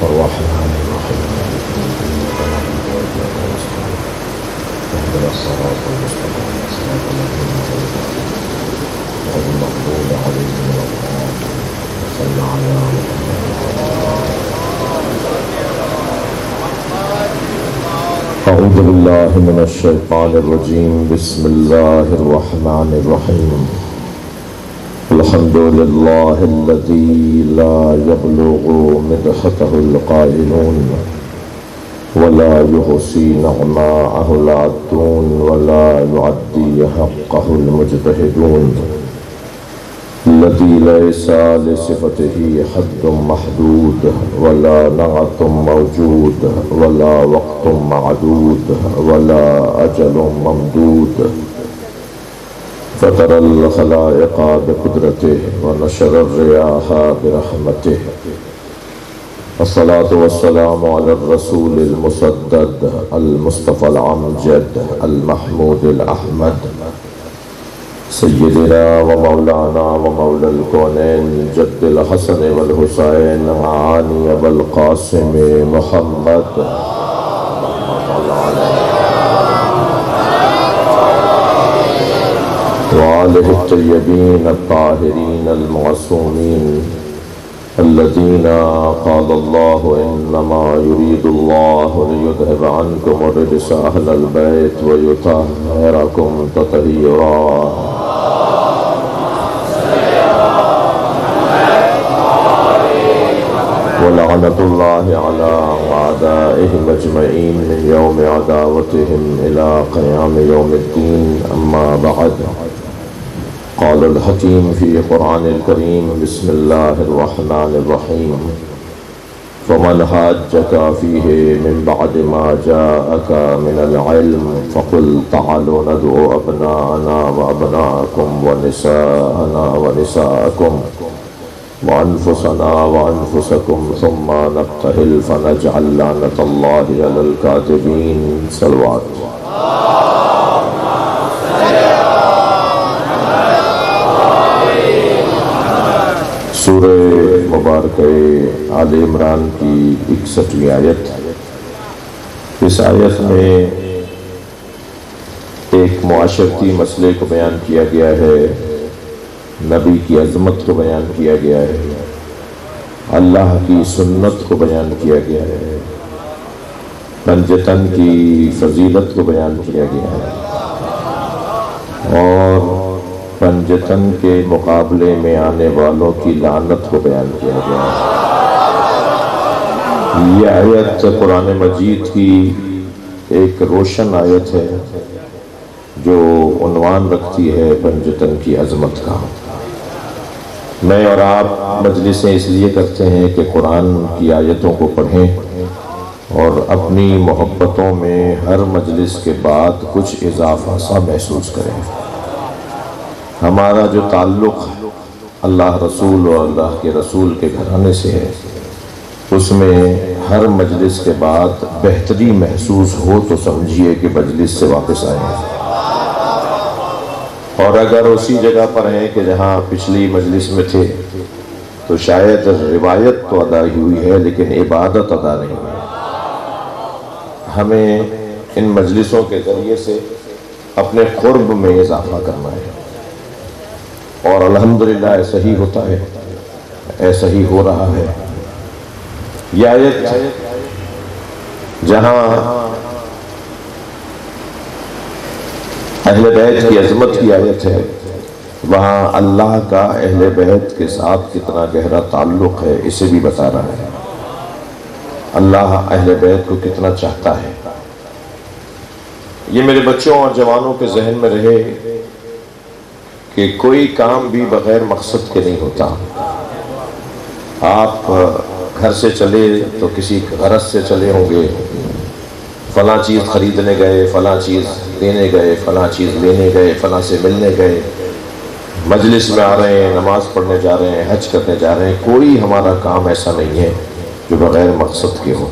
الرحمن الرحيم إياك نعبد وإياك نستعين اهدنا الصراط المستقيم صراط الذين أنعمت عليهم غير المغضوب عليهم ولا الضالين صل على محمد. أعوذ بالله من الشيطان الرجيم. بسم الله الرحمن الرحيم. الحمد لله الذي لا يبلغ مدحته القائلون ولا يحصي نعماءه العادون ولا يعدي حقه المجتهدون الذي ليس لصفته حد محدود ولا نعت موجود ولا وقت معدود ولا أجل ممدود فطر الخلائق بقدرته ونشر الرياح برحمته. الصلاة والسلام على الرسول المسدد المصطفى الأمجد المحمود الأحمد سيدنا ومولانا ومولى الكونين جد الحسن والحسين عاني أبا القاسم محمد وآله الطيبين الطاهرين المعصومين الذين قال الله إنما يريد الله ليذهب عنكم الرجس أهل البيت ويطهركم تطهيرا. ولعنة الله على أعدائهم أجمعين من يوم عداوتهم إلى قيام يوم الدين. أما بعد، قال الحكيم في قرآن الكريم: بسم الله الرحمن الرحيم. فمن حاجك فيه من بعد ما جاءك من العلم فقل تعالوا ندعو أبناءنا وأبناءكم ونساءنا ونساءكم وأنفسنا وأنفسكم ثم نبتهل فنجعل لعنة الله على الكاذبين. صلوات. سورہ مبارکہ آل عمران کی 61ویں آیت. اس آیت میں ایک معاشرتی مسئلے کو بیان کیا گیا ہے، نبی کی عظمت کو بیان کیا گیا ہے، اللہ کی سنت کو بیان کیا گیا ہے، پنجتن کی فضیلت کو بیان کیا گیا ہے، اور پنجتن کے مقابلے میں آنے والوں کی لعنت کو بیان کیا گیا ہے. یہ آیت قرآن مجید کی ایک روشن آیت ہے جو عنوان رکھتی ہے پنجتن کی عظمت کا. میں اور آپ مجلسیں اس لیے کرتے ہیں کہ قرآن کی آیتوں کو پڑھیں اور اپنی محبتوں میں ہر مجلس کے بعد کچھ اضافہ سا محسوس کریں. ہمارا جو تعلق اللہ رسول اور اللہ کے رسول کے گھرانے سے ہے، اس میں ہر مجلس کے بعد بہتری محسوس ہو تو سمجھیے کہ مجلس سے واپس آئے ہیں، اور اگر اسی جگہ پر ہیں کہ جہاں پچھلی مجلس میں تھے تو شاید روایت تو ادا ہوئی ہے لیکن عبادت ادا نہیں ہے. ہمیں ان مجلسوں کے ذریعے سے اپنے قرب میں اضافہ کرنا ہے، اور الحمدللہ ایسا ہی ہوتا ہے، ایسا ہی ہو رہا ہے. یہ آیت جہاں اہل بیت کی عظمت کی آیت ہے، وہاں اللہ کا اہل بیت کے ساتھ کتنا گہرا تعلق ہے اسے بھی بتا رہا ہے. اللہ اہل بیت کو کتنا چاہتا ہے. یہ میرے بچوں اور جوانوں کے ذہن میں رہے کہ کوئی کام بھی بغیر مقصد کے نہیں ہوتا. آپ گھر سے چلے تو کسی غرض سے چلے ہوں گے، فلاں چیز خریدنے گئے، فلاں چیز دینے گئے، فلاں چیز لینے گئے، فلاں سے ملنے گئے، مجلس میں آ رہے ہیں، نماز پڑھنے جا رہے ہیں، حج کرنے جا رہے ہیں. کوئی ہمارا کام ایسا نہیں ہے جو بغیر مقصد کے ہو.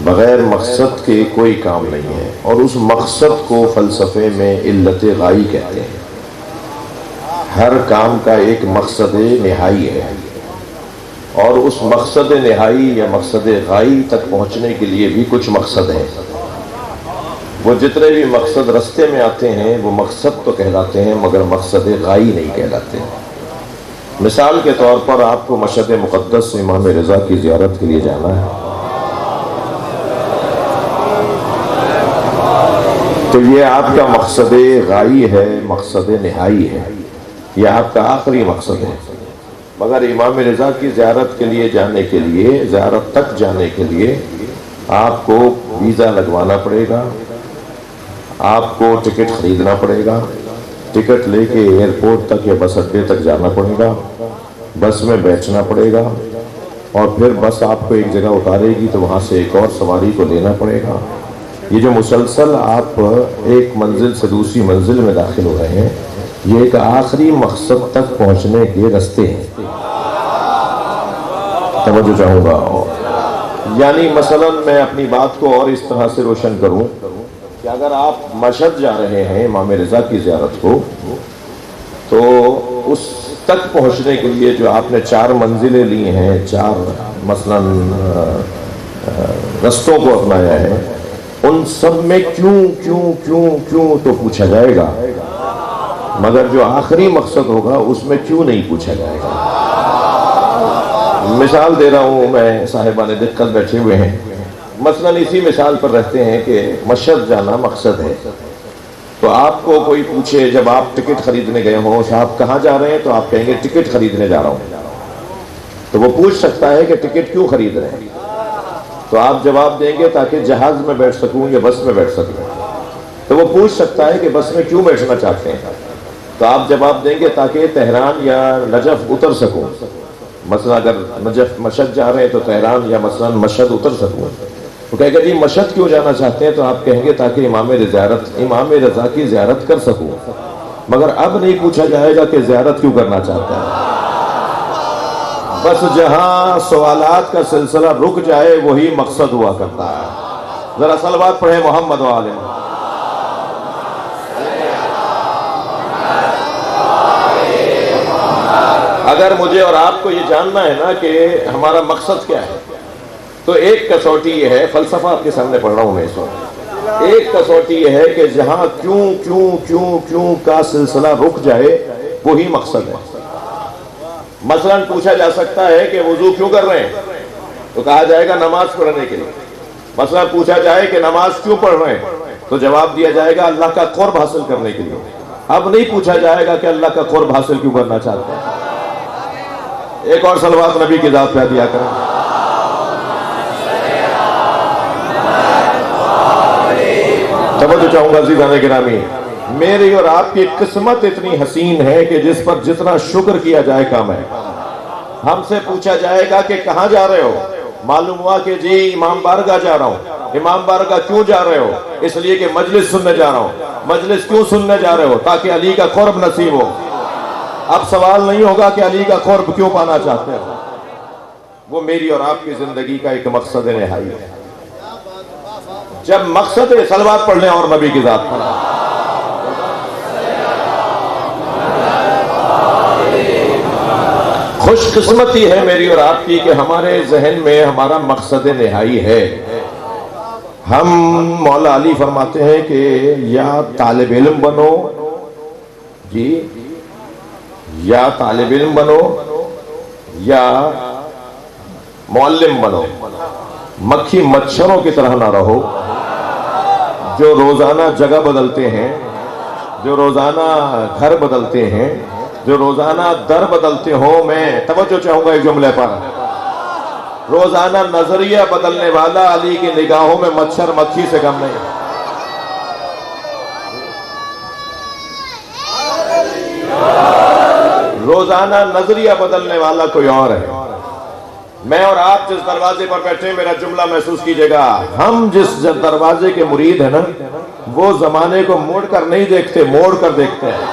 بغیر مقصد کے کوئی کام نہیں ہے، اور اس مقصد کو فلسفے میں علت غائی کہتے ہیں. ہر کام کا ایک مقصد نہائی ہے. اور اس مقصد نہائی یا مقصد غائی تک پہنچنے کے لیے بھی کچھ مقصد ہیں. وہ جتنے بھی مقصد رستے میں آتے ہیں وہ مقصد تو کہلاتے ہیں مگر مقصد غائی نہیں کہلاتے. مثال کے طور پر آپ کو مشہد مقدس امام رضا کی زیارت کے لیے جانا ہے تو یہ آپ کا مقصد غائی ہے، مقصد نہائی ہے، یہ آپ کا آخری مقصد ہے. مگر امام رضا کی زیارت کے لیے جانے کے لیے، زیارت تک جانے کے لیے آپ کو ویزا لگوانا پڑے گا، آپ کو ٹکٹ خریدنا پڑے گا، ٹکٹ لے کے ایئرپورٹ تک یا بس اڈے تک جانا پڑے گا، بس میں بیٹھنا پڑے گا، اور پھر بس آپ کو ایک جگہ اتارے گی تو وہاں سے ایک اور سواری کو لینا پڑے گا. یہ جو مسلسل آپ ایک منزل سے دوسری منزل میں داخل ہو رہے ہیں یہ ایک آخری مقصد تک پہنچنے کے راستے ہیں. توجہ چاہوں گا. یعنی مثلا میں اپنی بات کو اور اس طرح سے روشن کروں کہ اگر آپ مشہد جا رہے ہیں امام رضا کی زیارت کو تو اس تک پہنچنے کے لیے جو آپ نے 4 منزلیں لی ہیں، 4 مثلا رستوں کو اپنایا ہے، ان سب میں کیوں کیوں کیوں کیوں تو پوچھا جائے گا، مگر جو آخری مقصد ہوگا اس میں کیوں نہیں پوچھا جائے گا. مثال دے رہا ہوں میں، صاحبان دقت بیٹھے ہوئے ہیں، مثلا اسی مثال پر رہتے ہیں کہ مشہد جانا مقصد ہے تو آپ کو کوئی پوچھے جب آپ ٹکٹ خریدنے گئے ہوں صاحب کہاں جا رہے ہیں تو آپ کہیں گے ٹکٹ خریدنے جا رہا ہوں. تو وہ پوچھ سکتا ہے کہ ٹکٹ کیوں خرید رہے ہیں تو آپ جواب دیں گے تاکہ جہاز میں بیٹھ سکوں یا بس میں بیٹھ سکوں. تو وہ پوچھ سکتا ہے کہ بس میں کیوں بیٹھنا چاہتے ہیں تو آپ جواب دیں گے تاکہ تہران یا نجف اتر سکوں. مثلا اگر نجف مشہد جا رہے ہیں تو تہران یا مثلا مشہد اتر سکوں. تو کہے گا جی مشہد کیوں جانا چاہتے ہیں تو آپ کہیں گے تاکہ امام رضا کی زیارت کر سکوں. مگر اب نہیں پوچھا جائے گا کہ زیارت کیوں کرنا چاہتا ہے. بس جہاں سوالات کا سلسلہ رک جائے وہی مقصد ہوا کرتا ہے. ذرا صلوات پڑھیں محمد و آل محمد. اگر مجھے اور آپ کو یہ جاننا ہے نا کہ ہمارا مقصد کیا ہے تو ایک کسوٹی یہ ہے، فلسفہ آپ کے سامنے پڑھ رہا ہوں میں اس وقت، ایک کسوٹی یہ ہے کہ جہاں کیوں کیوں کیوں کیوں کا سلسلہ رک جائے وہی مقصد ہے. مثلا پوچھا جا سکتا ہے کہ وضو کیوں کر رہے ہیں تو کہا جائے گا نماز پڑھنے کے لیے. مثلا پوچھا جائے کہ نماز کیوں پڑھ رہے ہیں تو جواب دیا جائے گا اللہ کا قرب حاصل کرنے کے لیے. اب نہیں پوچھا جائے گا کہ اللہ کا قرب حاصل کیوں کرنا چاہتے ہیں. ایک اور صلوات نبی کی ذات پہ دیا کریں. توجہ چاہوں گا عزیزان گرامی، میری اور آپ کی قسمت اتنی حسین ہے کہ جس پر جتنا شکر کیا جائے کم ہے. ہم سے پوچھا جائے گا کہ کہاں جا رہے ہو، معلوم ہوا کہ جی امام بارگاہ جا رہا ہوں. امام بارگاہ کیوں جا رہے ہو؟ اس لیے کہ مجلس سننے جا رہا ہوں. مجلس کیوں سننے جا رہے ہو؟ تاکہ علی کا قرب نصیب ہو. اب سوال نہیں ہوگا کہ علی کا قرب کیوں پانا چاہتے ہو. وہ میری اور آپ کی زندگی کا ایک مقصد نہائی ہے. جب مقصد صلوات پڑھ لیں اور نبی کی ذات پر. خوش قسمتی ہے میری اور آپ کی کہ ہمارے ذہن میں ہمارا مقصد نہائی ہے. ہم مولا علی فرماتے ہیں کہ یا طالب علم بنو، جی یا طالب علم بنو یا معلم بنو، مکھی مچھروں کی طرح نہ رہو جو روزانہ جگہ بدلتے ہیں، جو روزانہ گھر بدلتے ہیں، جو روزانہ در بدلتے ہوں. میں توجہ چاہوں گا ایک جملے پر، روزانہ نظریہ بدلنے والا علی کی نگاہوں میں مچھر مکھی سے کم نہیں. روزانہ نظریہ بدلنے والا کوئی اور ہے. میں اور آپ جس دروازے پر بیٹھے میرا جملہ محسوس کیجئے گا، ہم جس دروازے کے مرید ہیں نا وہ زمانے کو موڑ کر نہیں دیکھتے، موڑ کر دیکھتے ہیں.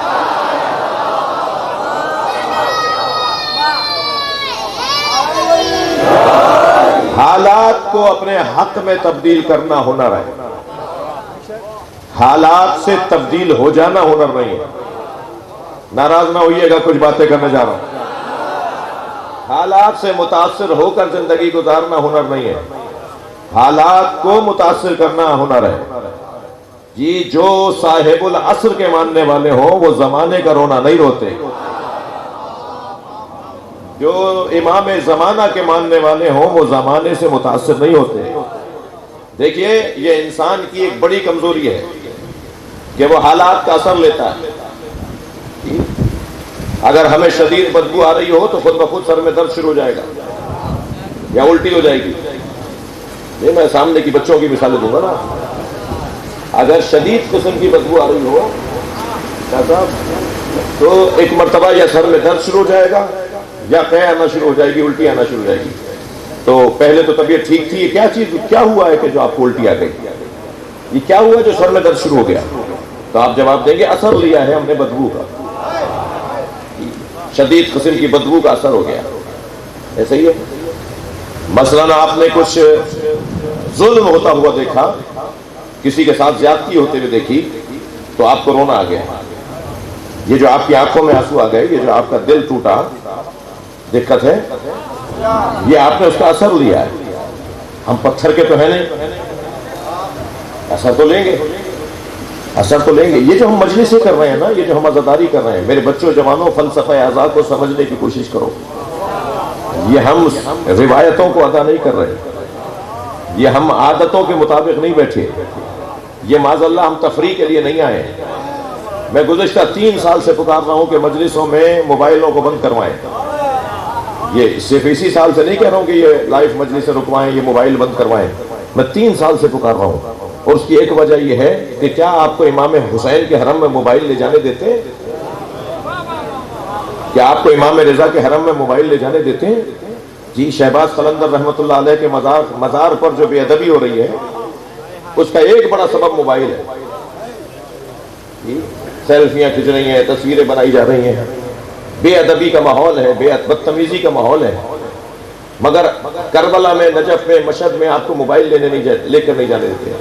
حالات کو اپنے حق میں تبدیل کرنا ہنر ہے، حالات سے تبدیل ہو جانا ہنر نہیں ہے. ناراض نہ ہوئیے گا، کچھ باتیں کرنے جا رہا ہوں. حالات سے متاثر ہو کر زندگی گزارنا ہنر نہیں ہے، حالات کو متاثر کرنا ہنر ہے۔ جی جو صاحب العصر کے ماننے والے ہوں وہ زمانے کا رونا نہیں روتے، جو امام زمانہ کے ماننے والے ہوں وہ زمانے سے متاثر نہیں ہوتے۔ دیکھیے یہ انسان کی ایک بڑی کمزوری ہے کہ وہ حالات کا اثر لیتا ہے۔ اگر ہمیں شدید بدبو آ رہی ہو تو خود بخود سر میں درد شروع ہو جائے گا یا الٹی ہو جائے گی۔ یہ میں سامنے کی بچوں کی مثالیں دوں گا نا، اگر شدید قسم کی بدبو آ رہی ہو تو ایک مرتبہ یا سر میں درد شروع ہو جائے گا یا قے آنا شروع ہو جائے گی، الٹی آنا شروع ہو جائے گی۔ تو پہلے تو طبیعت ٹھیک تھی، یہ کیا چیز کیا ہوا ہے کہ جو آپ کو الٹی آ گئی؟ یہ کیا ہوا جو سر میں درد شروع ہو گیا؟ تو آپ جواب دیں گے اثر لیا ہے ہم نے بدبو کا، شدید قسم کی بدبو کا اثر ہو گیا۔ ایسا ہی ہے، مثلاً آپ نے کچھ ظلم ہوتا ہوا دیکھا، کسی کے ساتھ زیادتی ہوتے ہوئے دیکھی تو آپ کو رونا آ گیا۔ یہ جو آپ کی آنکھوں میں آنسو آ گئے، یہ جو آپ کا دل ٹوٹا، دقت ہے، یہ آپ نے اس کا اثر لیا ہے۔ ہم پتھر کے تو ہے نہیں، اثر تو لیں گے، اثر تو لیں گے۔ یہ جو ہم مجلسیں کر رہے ہیں نا، یہ جو ہم عزاداری کر رہے ہیں، میرے بچوں جوانوں فلسفہ اعضاء کو سمجھنے کی کوشش کرو۔ یہ ہم روایتوں کو ادا نہیں کر رہے، یہ ہم عادتوں کے مطابق نہیں بیٹھے، یہ معاذ اللہ ہم تفریح کے لیے نہیں آئے۔ میں گزشتہ 3 سال سے پکار رہا ہوں کہ مجلسوں میں موبائلوں کو بند کروائیں۔ یہ صرف اسی سال سے نہیں کہہ رہا ہوں کہ یہ لائف مجلسیں رکوائیں، یہ موبائل بند کروائیں، میں 3 سال سے پکار رہا ہوں۔ اور اس کی ایک وجہ یہ ہے کہ کیا آپ کو امام حسین کے حرم میں موبائل لے جانے دیتے ہیں؟ کیا آپ کو امام رضا کے حرم میں موبائل لے جانے دیتے ہیں؟ جی شہباز قلندر رحمۃ اللہ علیہ کے مزار پر جو بے ادبی ہو رہی ہے اس کا ایک بڑا سبب موبائل ہے۔ سیلفیاں کھنچ رہی ہیں، تصویریں بنائی جا رہی ہیں، بے ادبی کا ماحول ہے، بدتمیزی کا ماحول ہے۔ مگر کربلا میں، نجف میں، مشہد میں آپ کو موبائل لے کر نہیں جانے دیتے۔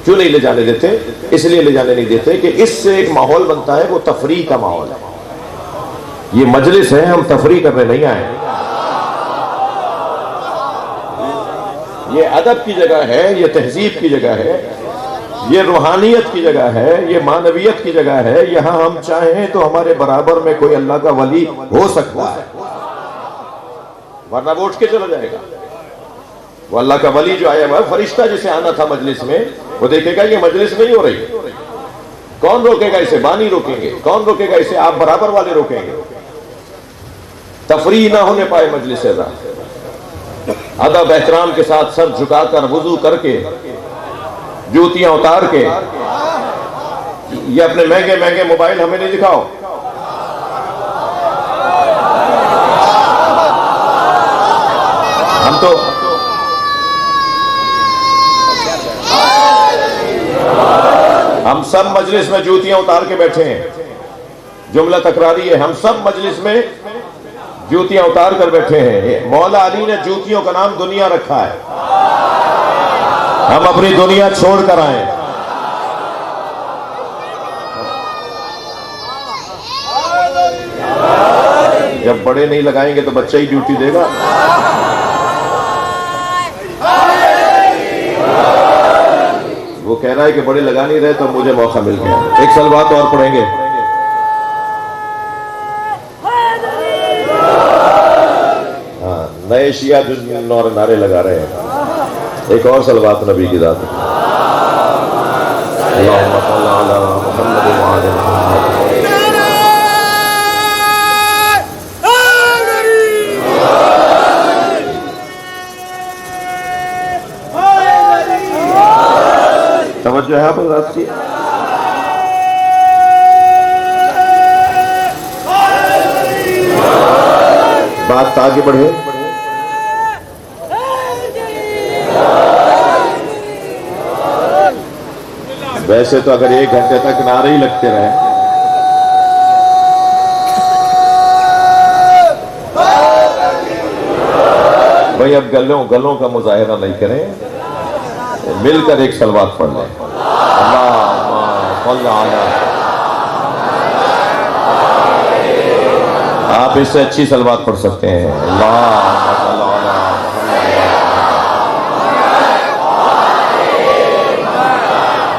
کیوں نہیں لے جانے دیتے؟ اس لیے لے جانے نہیں دیتے کہ اس سے ایک ماحول بنتا ہے، وہ تفریح کا ماحول ہے۔ یہ مجلس ہے، ہم تفریح کرنے نہیں آئے، یہ ادب کی جگہ ہے، یہ تہذیب کی جگہ ہے، یہ روحانیت کی جگہ ہے، یہ معنویت کی جگہ ہے۔ یہاں ہم چاہیں تو ہمارے برابر میں کوئی اللہ کا ولی ہو سکتا ہے، ورنہ وہ اٹھ کے چلا جائے گا۔ وہ اللہ کا ولی جو آیا ہوا ہے، فرشتہ جسے آنا تھا مجلس میں، وہ دیکھے گا یہ مجلس نہیں ہو رہی، کون روکے گا اسے؟ بانی روکیں گے۔ کون روکے گا اسے؟ آپ برابر والے روکیں گے۔ تفریح نہ ہونے پائے مجلس رضا، ادب احترام کے ساتھ سر جھکا کر، وضو کر کے، جوتیاں اتار کے۔ یہ اپنے مہنگے مہنگے موبائل ہمیں نہیں دکھاؤ، ہم سب مجلس میں جوتیاں اتار کے بیٹھے ہیں، جملہ تکراری ہے، ہم سب مجلس میں جوتیاں اتار کر بیٹھے ہیں۔ مولا علی نے جوتیوں کا نام دنیا رکھا ہے، ہم اپنی دنیا چھوڑ کر آئیں۔ جب بڑے نہیں لگائیں گے تو بچہ ہی ڈیوٹی دے گا۔ وہ کہہ رہا ہے کہ بڑے لگا نہیں رہے تو مجھے موقع مل گیا۔ ایک صلوات اور پڑھیں گے۔ ہاں، نئے شیعہ جو نعرے لگا رہے ہیں، ایک اور صلوات نبی کی ذات۔ اللہم صل علی محمد وعلی محمد۔ توجہ ہے آپ حضرات کی؟ بات آگے بڑھے۔ ویسے تو اگر 1 گھنٹے تک نعرے ہی لگتے رہے، بھائی اب گلوں کا مظاہرہ نہیں کریں، مل کر ایک صلوات پڑھ لیں۔ اللہم صل علی آپ اس سے اچھی صلوات پڑھ سکتے ہیں.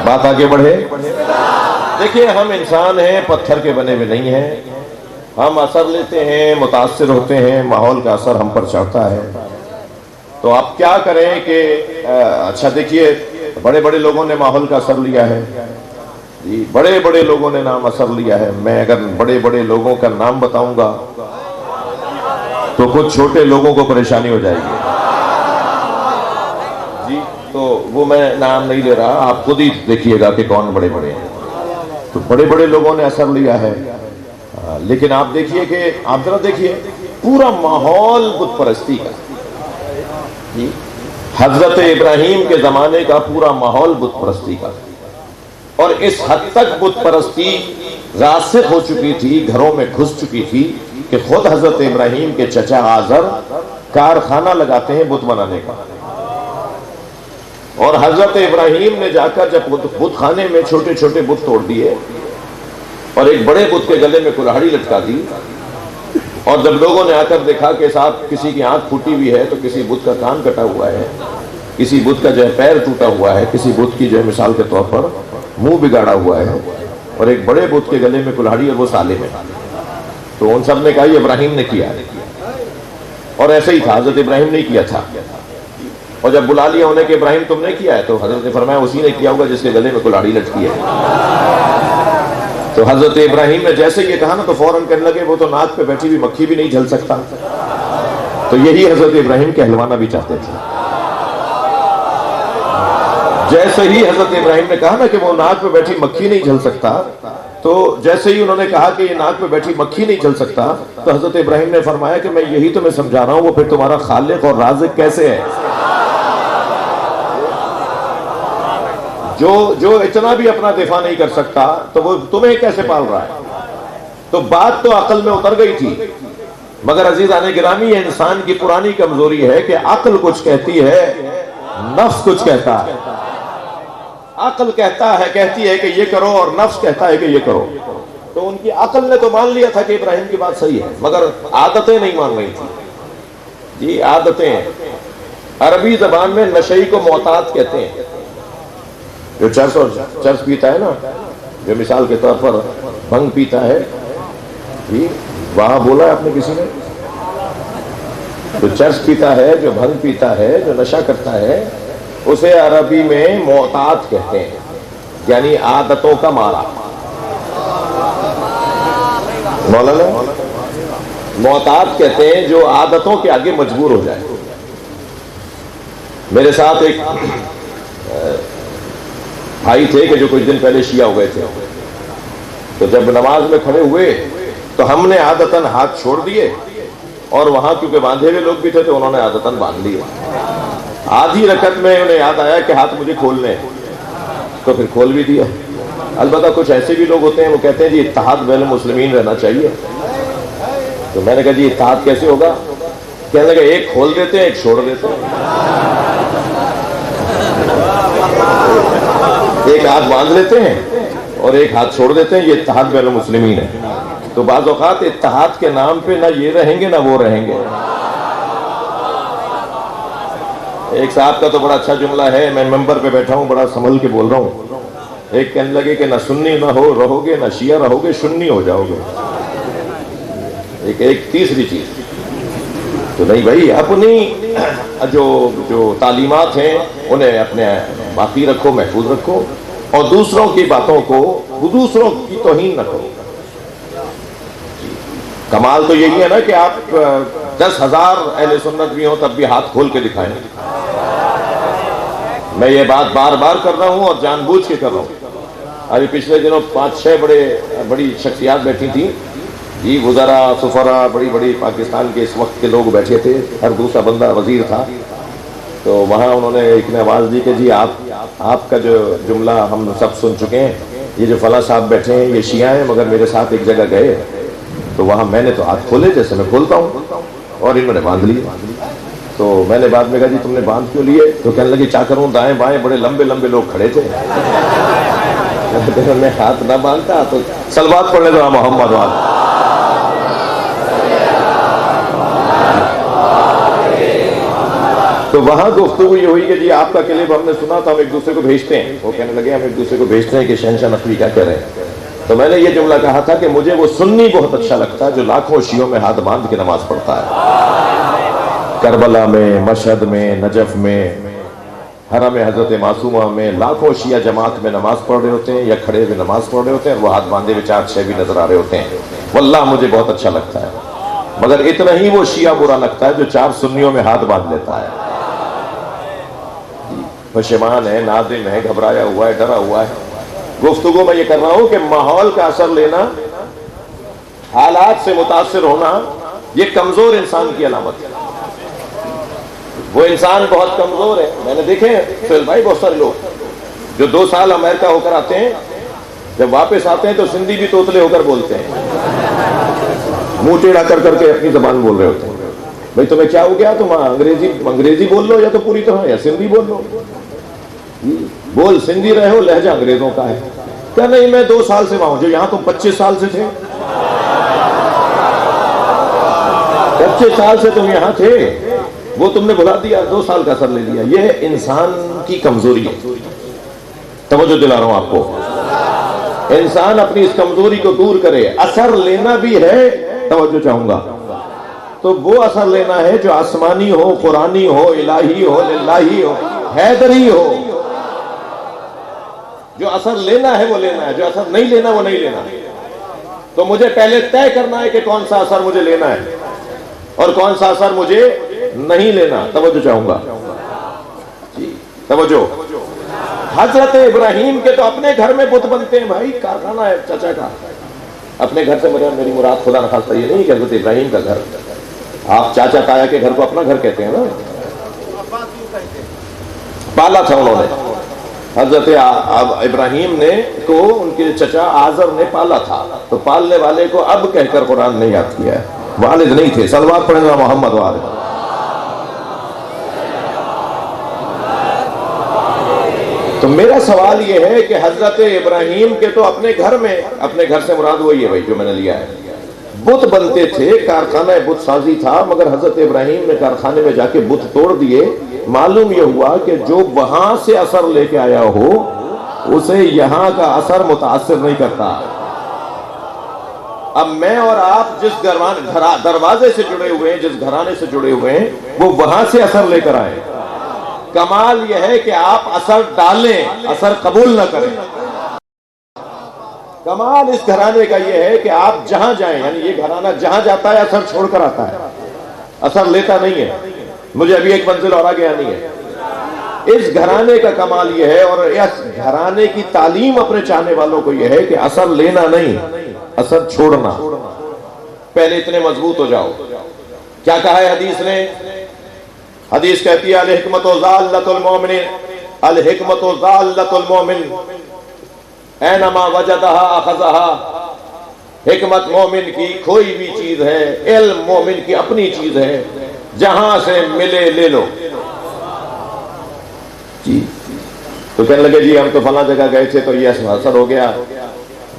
بات آگے بڑھے. دیکھیے ہم انسان ہیں، پتھر کے بنے ہوئے نہیں ہیں. ہم اثر لیتے ہیں، متاثر ہوتے ہیں، ماحول کا اثر ہم پر چڑھتا ہے. تو آپ کیا کریں کہ اچھا دیکھیے بڑے بڑے لوگوں نے ماحول کا اثر لیا ہے جی، بڑے بڑے لوگوں نے نام اثر لیا ہے. میں اگر بڑے بڑے لوگوں کا نام بتاؤں گا تو کچھ چھوٹے لوگوں کو پریشانی ہو جائے گی جی. تو وہ میں نام نہیں لے رہا، آپ خود ہی دیکھیے گا کہ کون بڑے بڑے ہیں. تو بڑے بڑے لوگوں نے اثر لیا ہے. لیکن آپ دیکھیے کہ آپ ذرا دیکھیے پورا ماحول بت پرستی کا جی. حضرت ابراہیم کے زمانے کا پورا ماحول بت پرستی کا، اور اس حد تک بت پرستی راسخ ہو چکی تھی، گھروں میں گھس چکی تھی کہ خود حضرت ابراہیم کے چچا آزر کارخانہ لگاتے ہیں بت بنانے کا. اور حضرت ابراہیم نے جا کر جب بت خانے میں چھوٹے چھوٹے بت توڑ دیے اور ایک بڑے بت کے گلے میں کلہاڑی لٹکا دی، اور جب لوگوں نے آ کر دیکھا کہ صاحب کسی کی آنکھ پھوٹی ہوئی ہے، تو کسی بت کا کان کٹا ہوا ہے، کسی بت کا جو ہے پیر ٹوٹا ہوا ہے، کسی بت کی جو ہے مثال کے طور پر منہ بگاڑا ہوا ہے، اور ایک بڑے بت کے گلے میں کلہاڑی اور وہ سالم ہے، تو ان سب نے کہا یہ ابراہیم نے کیا ہے. اور ایسے ہی تھا، حضرت ابراہیم نے کیا تھا. اور جب بلا لیا انہیں کہ ابراہیم تم نے کیا ہے، تو حضرت نے فرمایا اسی نے کیا ہوگا جس کے گلے میں کلہاڑی لٹکی ہے. تو حضرت ابراہیم نے جیسے یہ کہا نا تو فوراً کہنے لگے وہ تو ناک پہ بیٹھی ہوئی مکھی بھی نہیں جھل سکتا. تو یہی حضرت ابراہیم کہلوانا بھی چاہتے تھے. جیسے ہی حضرت ابراہیم نے کہا نا کہ وہ ناک پہ بیٹھی مکھی نہیں جھل سکتا، تو جیسے ہی انہوں نے کہا کہ یہ ناک پہ بیٹھی مکھی نہیں جھل سکتا، تو حضرت ابراہیم نے فرمایا کہ میں یہی تمہیں سمجھا رہا ہوں، وہ پھر تمہارا خالق اور رازق کیسے ہے. جو اتنا بھی اپنا دفاع نہیں کر سکتا تو وہ تمہیں کیسے پال رہا ہے. تو بات تو عقل میں اتر گئی تھی، مگر عزیزان گرامی یہ انسان کی پرانی کمزوری ہے کہ عقل کچھ کہتی ہے، نفس کچھ کہتا ہے. عقل کہتی ہے کہ یہ کرو، اور نفس کہتا ہے کہ یہ کرو. تو ان کی عقل نے تو مان لیا تھا کہ ابراہیم کی بات صحیح ہے، مگر عادتیں نہیں مان رہی تھی جی. عادتیں عربی زبان میں نشئی کو معتاد کہتے ہیں. جو چرس پیتا ہے نا، جو مثال کے طور پر بھنگ پیتا ہے جی، وہاں بولا ہے آپ نے کسی نے؟ جو چرس پیتا ہے، جو بھنگ پیتا ہے، جو نشہ کرتا ہے، اسے عربی میں معتاد کہتے ہیں، یعنی عادتوں کا مارا. مولانا معتاد کہتے ہیں جو عادتوں کے آگے مجبور ہو جائے. میرے ساتھ ایک بھائی تھے کہ جو کچھ دن پہلے شیعہ ہو گئے تھے. تو جب نماز میں کھڑے ہوئے تو ہم نے عادتاً ہاتھ چھوڑ دیے، اور وہاں کیونکہ باندھے ہوئے لوگ بھی تھے تو انہوں نے عادتاً باندھ لیے. آدھی رکعت میں انہیں یاد آیا کہ ہاتھ مجھے کھولنے، تو پھر کھول بھی دیا. البتہ کچھ ایسے بھی لوگ ہوتے ہیں وہ کہتے ہیں جی اتحاد بین المسلمین رہنا چاہیے. تو میں نے کہا جی اتحاد کیسے ہوگا؟ کہنے لگے ایک کھول دیتے ہیں، ایک چھوڑ دیتے ہیں. ایک ہاتھ باندھ لیتے ہیں اور ایک ہاتھ چھوڑ دیتے ہیں، یہ اتحاد بین المسلمین ہے. تو بعض اوقات اتحاد کے نام پہ نہ یہ رہیں گے نہ وہ رہیں گے. ایک صاحب کا تو بڑا اچھا جملہ ہے، میں ممبر پہ بیٹھا ہوں بڑا سنبھل کے بول رہا ہوں. ایک کہنے لگے کہ نہ سنی نہ رہو گے، نہ شیعہ رہو گے، سنی ہو جاؤ گے. ایک تیسری چیز تو نہیں بھائی، اپنی جو تعلیمات ہیں انہیں اپنے باقی رکھو، محفوظ رکھو، اور دوسروں کی باتوں کو، دوسروں کی توہین نہ کرو. کمال تو یہی ہے نا کہ آپ 10,000 اہل سنت بھی ہوں تب بھی ہاتھ کھول کے دکھائیں. میں یہ بات بار بار کر رہا ہوں اور جان بوجھ کے کر رہا ہوں. ابھی پچھلے دنوں 5-6 بڑی شخصیات بیٹھی تھیں جی، وزراء، سفراء، بڑی پاکستان کے اس وقت کے لوگ بیٹھے تھے، ہر دوسرا بندہ وزیر تھا. تو وہاں انہوں نے ایک نے آواز دی کہ جی آپ کا جو جملہ ہم سب سن چکے ہیں، یہ جو فلاں صاحب بیٹھے ہیں یہ شیعہ ہیں، مگر میرے ساتھ ایک جگہ گئے تو وہاں میں نے تو ہاتھ کھولے جیسے میں کھولتا ہوں، اور انہوں نے باندھ لیے. تو میں نے بعد میں کہا جی تم نے باندھ کیوں لیے؟ تو کہنے لگے کیا کروں، دائیں بائیں بڑے لمبے لوگ کھڑے تھے. میں ہاتھ نہ باندھتا تو صلوات پڑھنے دو محمد وال. تو وہاں گفتگو یہ ہوئی کہ جی آپ کا کلپ ہم نے سنا تو ہم ایک دوسرے کو بھیجتے ہیں. وہ کہنے لگے ہم ایک دوسرے کو بھیجتے ہیں کہ شہنشاہ نقوی کیا کہہ رہے ہیں. تو میں نے یہ جملہ کہا تھا کہ مجھے وہ سنی بہت اچھا لگتا ہے جو لاکھوں شیعوں میں ہاتھ باندھ کے نماز پڑھتا ہے. کربلا میں، مشہد میں، نجف میں، حرم حضرت معصومہ میں لاکھوں شیعہ جماعت میں نماز پڑھ رہے ہوتے ہیں یا کھڑے ہوئے نماز پڑھ رہے ہوتے ہیں اور وہ ہاتھ باندھے ہوئے 4-6 بھی نظر آ رہے ہوتے ہیں. واللہ مجھے بہت اچھا لگتا ہے. مگر اتنا ہی وہ شیعہ برا لگتا ہے جو 4 سنیوں میں ہاتھ باندھ لیتا ہے. پشیمان ہے، نادم ہے، گھبرایا ہوا ہے، ڈرا ہوا ہے. گفتگو میں یہ کر رہا ہوں کہ ماحول کا اثر لینا، حالات سے متاثر ہونا، یہ کمزور انسان کی علامت ہے. وہ انسان بہت کمزور ہے. میں نے دیکھے سہیل بھائی بہت سارے لوگ جو 2 سال امریکہ ہو کر آتے ہیں، جب واپس آتے ہیں تو سندھی بھی توتلے ہو کر بولتے ہیں، منہ ٹیڑھا کر کر کے اپنی زبان بول رہے ہوتے ہیں. بھائی تمہیں کیا ہو گیا؟ تم انگریزی بول لو یا تو پوری طرح یا سندھی بول لو. بول سندھی رہے ہو، لہجہ انگریزوں کا ہے. کیا نہیں میں 2 سال سے وہاں ہوں. جو یہاں تم 25 سال سے تھے، 25 سال سے تم یہاں تھے، وہ تم نے بھلا دیا، 2 سال کا اثر لے لیا. یہ انسان کی کمزوری ہے. توجہ دلا رہا ہوں آپ کو. انسان اپنی اس کمزوری کو دور کرے. اثر لینا بھی ہے، توجہ چاہوں گا، تو وہ اثر لینا ہے جو آسمانی ہو، قرآنی ہو، الہی ہو، للہی ہو، حیدری ہو. جو اثر لینا ہے وہ لینا ہے، جو اثر نہیں لینا وہ نہیں لینا. تو مجھے پہلے طے کرنا ہے کہ کون سا اثر مجھے لینا ہے اور کون سا اثر مجھے نہیں لینا. توجہ چاہوں گا جی، توجہ. حضرت ابراہیم کے تو اپنے گھر میں بت بنتے ہیں بھائی. کارخانہ ہے چچا کا. اپنے گھر سے میری مراد خدا نخواستہ یہ نہیں کہ حضرت ابراہیم کا گھر. آپ چاچا تایا کے گھر کو اپنا گھر کہتے ہیں نا. پالا تھا انہوں نے. حضرت ابراہیم نے کو ان کے چچا آزر نے پالا تھا. تو پالنے والے کو اب کہہ کر قرآن نے یاد کیا ہے. والد نہیں تھے. صلوات پڑھیں گا محمد والد. تو میرا سوال یہ ہے کہ حضرت ابراہیم کے تو اپنے گھر میں، اپنے گھر سے مراد وہی ہے بھائی جو میں نے لیا ہے، بت بنتے تھے، کارخانہ بت سازی تھا. مگر حضرت ابراہیم نے کارخانے میں جا کے بت توڑ دیے. معلوم یہ ہوا کہ جو وہاں سے اثر لے کے آیا ہو اسے یہاں کا اثر متاثر نہیں کرتا. اب میں اور آپ جس دروازے سے جڑے ہوئے ہیں، جس گھرانے سے جڑے ہوئے ہیں، وہ وہاں سے اثر لے کر آئے. کمال یہ ہے کہ آپ اثر ڈالیں، اثر قبول نہ کریں. کمال اس گھرانے کا یہ ہے کہ آپ جہاں جائیں، یعنی یہ گھرانہ جہاں جاتا ہے اثر چھوڑ کر آتا ہے، اثر لیتا نہیں ہے. مجھے ابھی ایک منزل اور آگے آنی ہے. اس گھرانے کا کمال یہ ہے، اور اس گھرانے کی تعلیم اپنے چاہنے والوں کو یہ ہے کہ اثر لینا نہیں، اثر چھوڑنا. پہلے اتنے مضبوط ہو جاؤ. کیا کہا ہے حدیث نے؟ حدیث کہتی ہے الحکمت ضالۃ المومن، الحکمت ضالۃ المومن اینما وجدہا اخذہا. حکمت مومن کی کھوئی بھی چیز ہے، علم مومن کی اپنی چیز ہے، جہاں سے ملے لے لو. جی تو کہنے لگے جی ہم تو فلاں جگہ گئے تھے تو یہ اثر ہو گیا.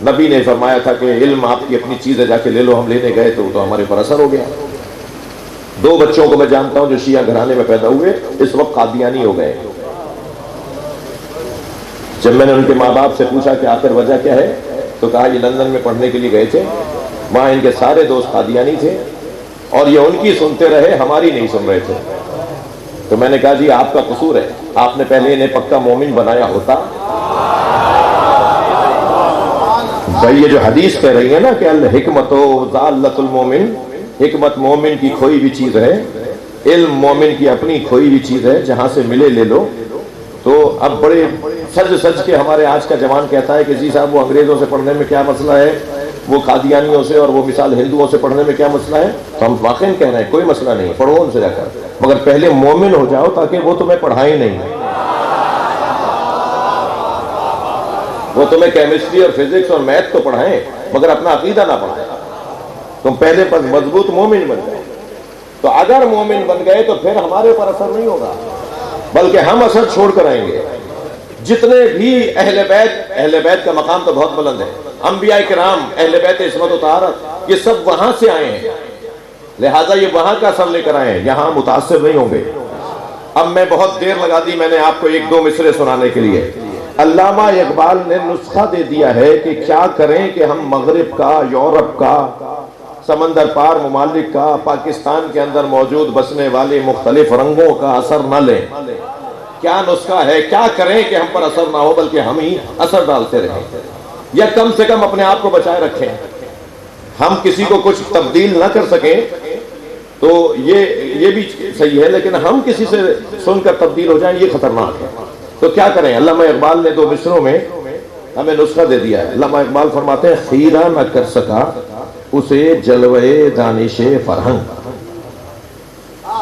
نبی نے فرمایا تھا کہ علم آپ کی اپنی چیز ہے، جا کے لے لو. ہم لینے گئے تو ہمارے پر اثر ہو گیا. 2 بچوں کو میں جانتا ہوں جو شیعہ گھرانے میں پیدا ہوئے، اس وقت قادیانی ہو گئے. جب میں نے ان کے ماں باپ سے پوچھا کہ آخر وجہ کیا ہے، تو کہا یہ لندن میں پڑھنے کے لیے گئے تھے، وہاں ان کے سارے دوست قادیانی تھے اور یہ ان کی سنتے رہے، ہماری نہیں سن رہے تھے. تو میں نے کہا جی آپ کا قصور ہے، آپ نے پہلے انہیں پکا مومن بنایا ہوتا. بھائی یہ جو حدیث کہہ رہی ہے نا کہ الحکمت ضالۃ المومن، حکمت مومن کی کھوئی بھی چیز ہے، علم مومن کی اپنی کھوئی بھی چیز ہے، جہاں سے ملے لے لو. تو اب بڑے سج کے ہمارے آج کا جوان کہتا ہے کہ جی صاحب وہ انگریزوں سے پڑھنے میں کیا مسئلہ ہے، وہ قادیانیوں سے اور وہ مثال ہندوؤں سے پڑھنے میں کیا مسئلہ ہے. تو ہم واقعی کہہ رہے ہیں کوئی مسئلہ نہیں، پڑھو ان سے جا کر، مگر پہلے مومن ہو جاؤ تاکہ وہ تمہیں پڑھائیں نہیں. وہ تمہیں کیمسٹری اور فزکس اور میتھ تو پڑھائیں مگر اپنا عقیدہ نہ پڑھائیں. تم پہلے پر مضبوط مومن بن گئے. تو اگر مومن بن گئے تو پھر ہمارے پر اثر نہیں ہوگا بلکہ ہم اثر چھوڑ کر آئیں گے. جتنے بھی اہل بیت کا مقام تو بہت بلند ہے، انبیاء کرام، اہل بیت عصمت و طہارت، یہ سب وہاں سے آئے ہیں، لہٰذا یہ وہاں کا اثر لے کر آئے ہیں، یہاں متاثر نہیں ہوں گے. اب میں بہت دیر لگا دی میں نے آپ کو ایک دو مصرے سنانے کے لیے. علامہ اقبال نے نسخہ دے دیا ہے کہ کیا کریں کہ ہم مغرب کا، یورپ کا، سمندر پار ممالک کا، پاکستان کے اندر موجود بسنے والے مختلف رنگوں کا اثر نہ لیں. کیا نسخہ ہے؟ کیا کریں کہ ہم پر اثر نہ ہو بلکہ ہم ہی اثر ڈالتے رہیں، یا کم سے کم اپنے آپ کو بچائے رکھیں. ہم کسی کو کچھ تبدیل نہ کر سکیں تو یہ بھی صحیح ہے، لیکن ہم کسی سے سن کر تبدیل ہو جائیں یہ خطرناک ہے. تو کیا کریں؟ علامہ اقبال نے دو مصروں میں ہمیں نسخہ دے دیا ہے. علامہ اقبال فرماتے ہیں خیرہ نہ کر سکا اسے جلوے دانش فرہنگ.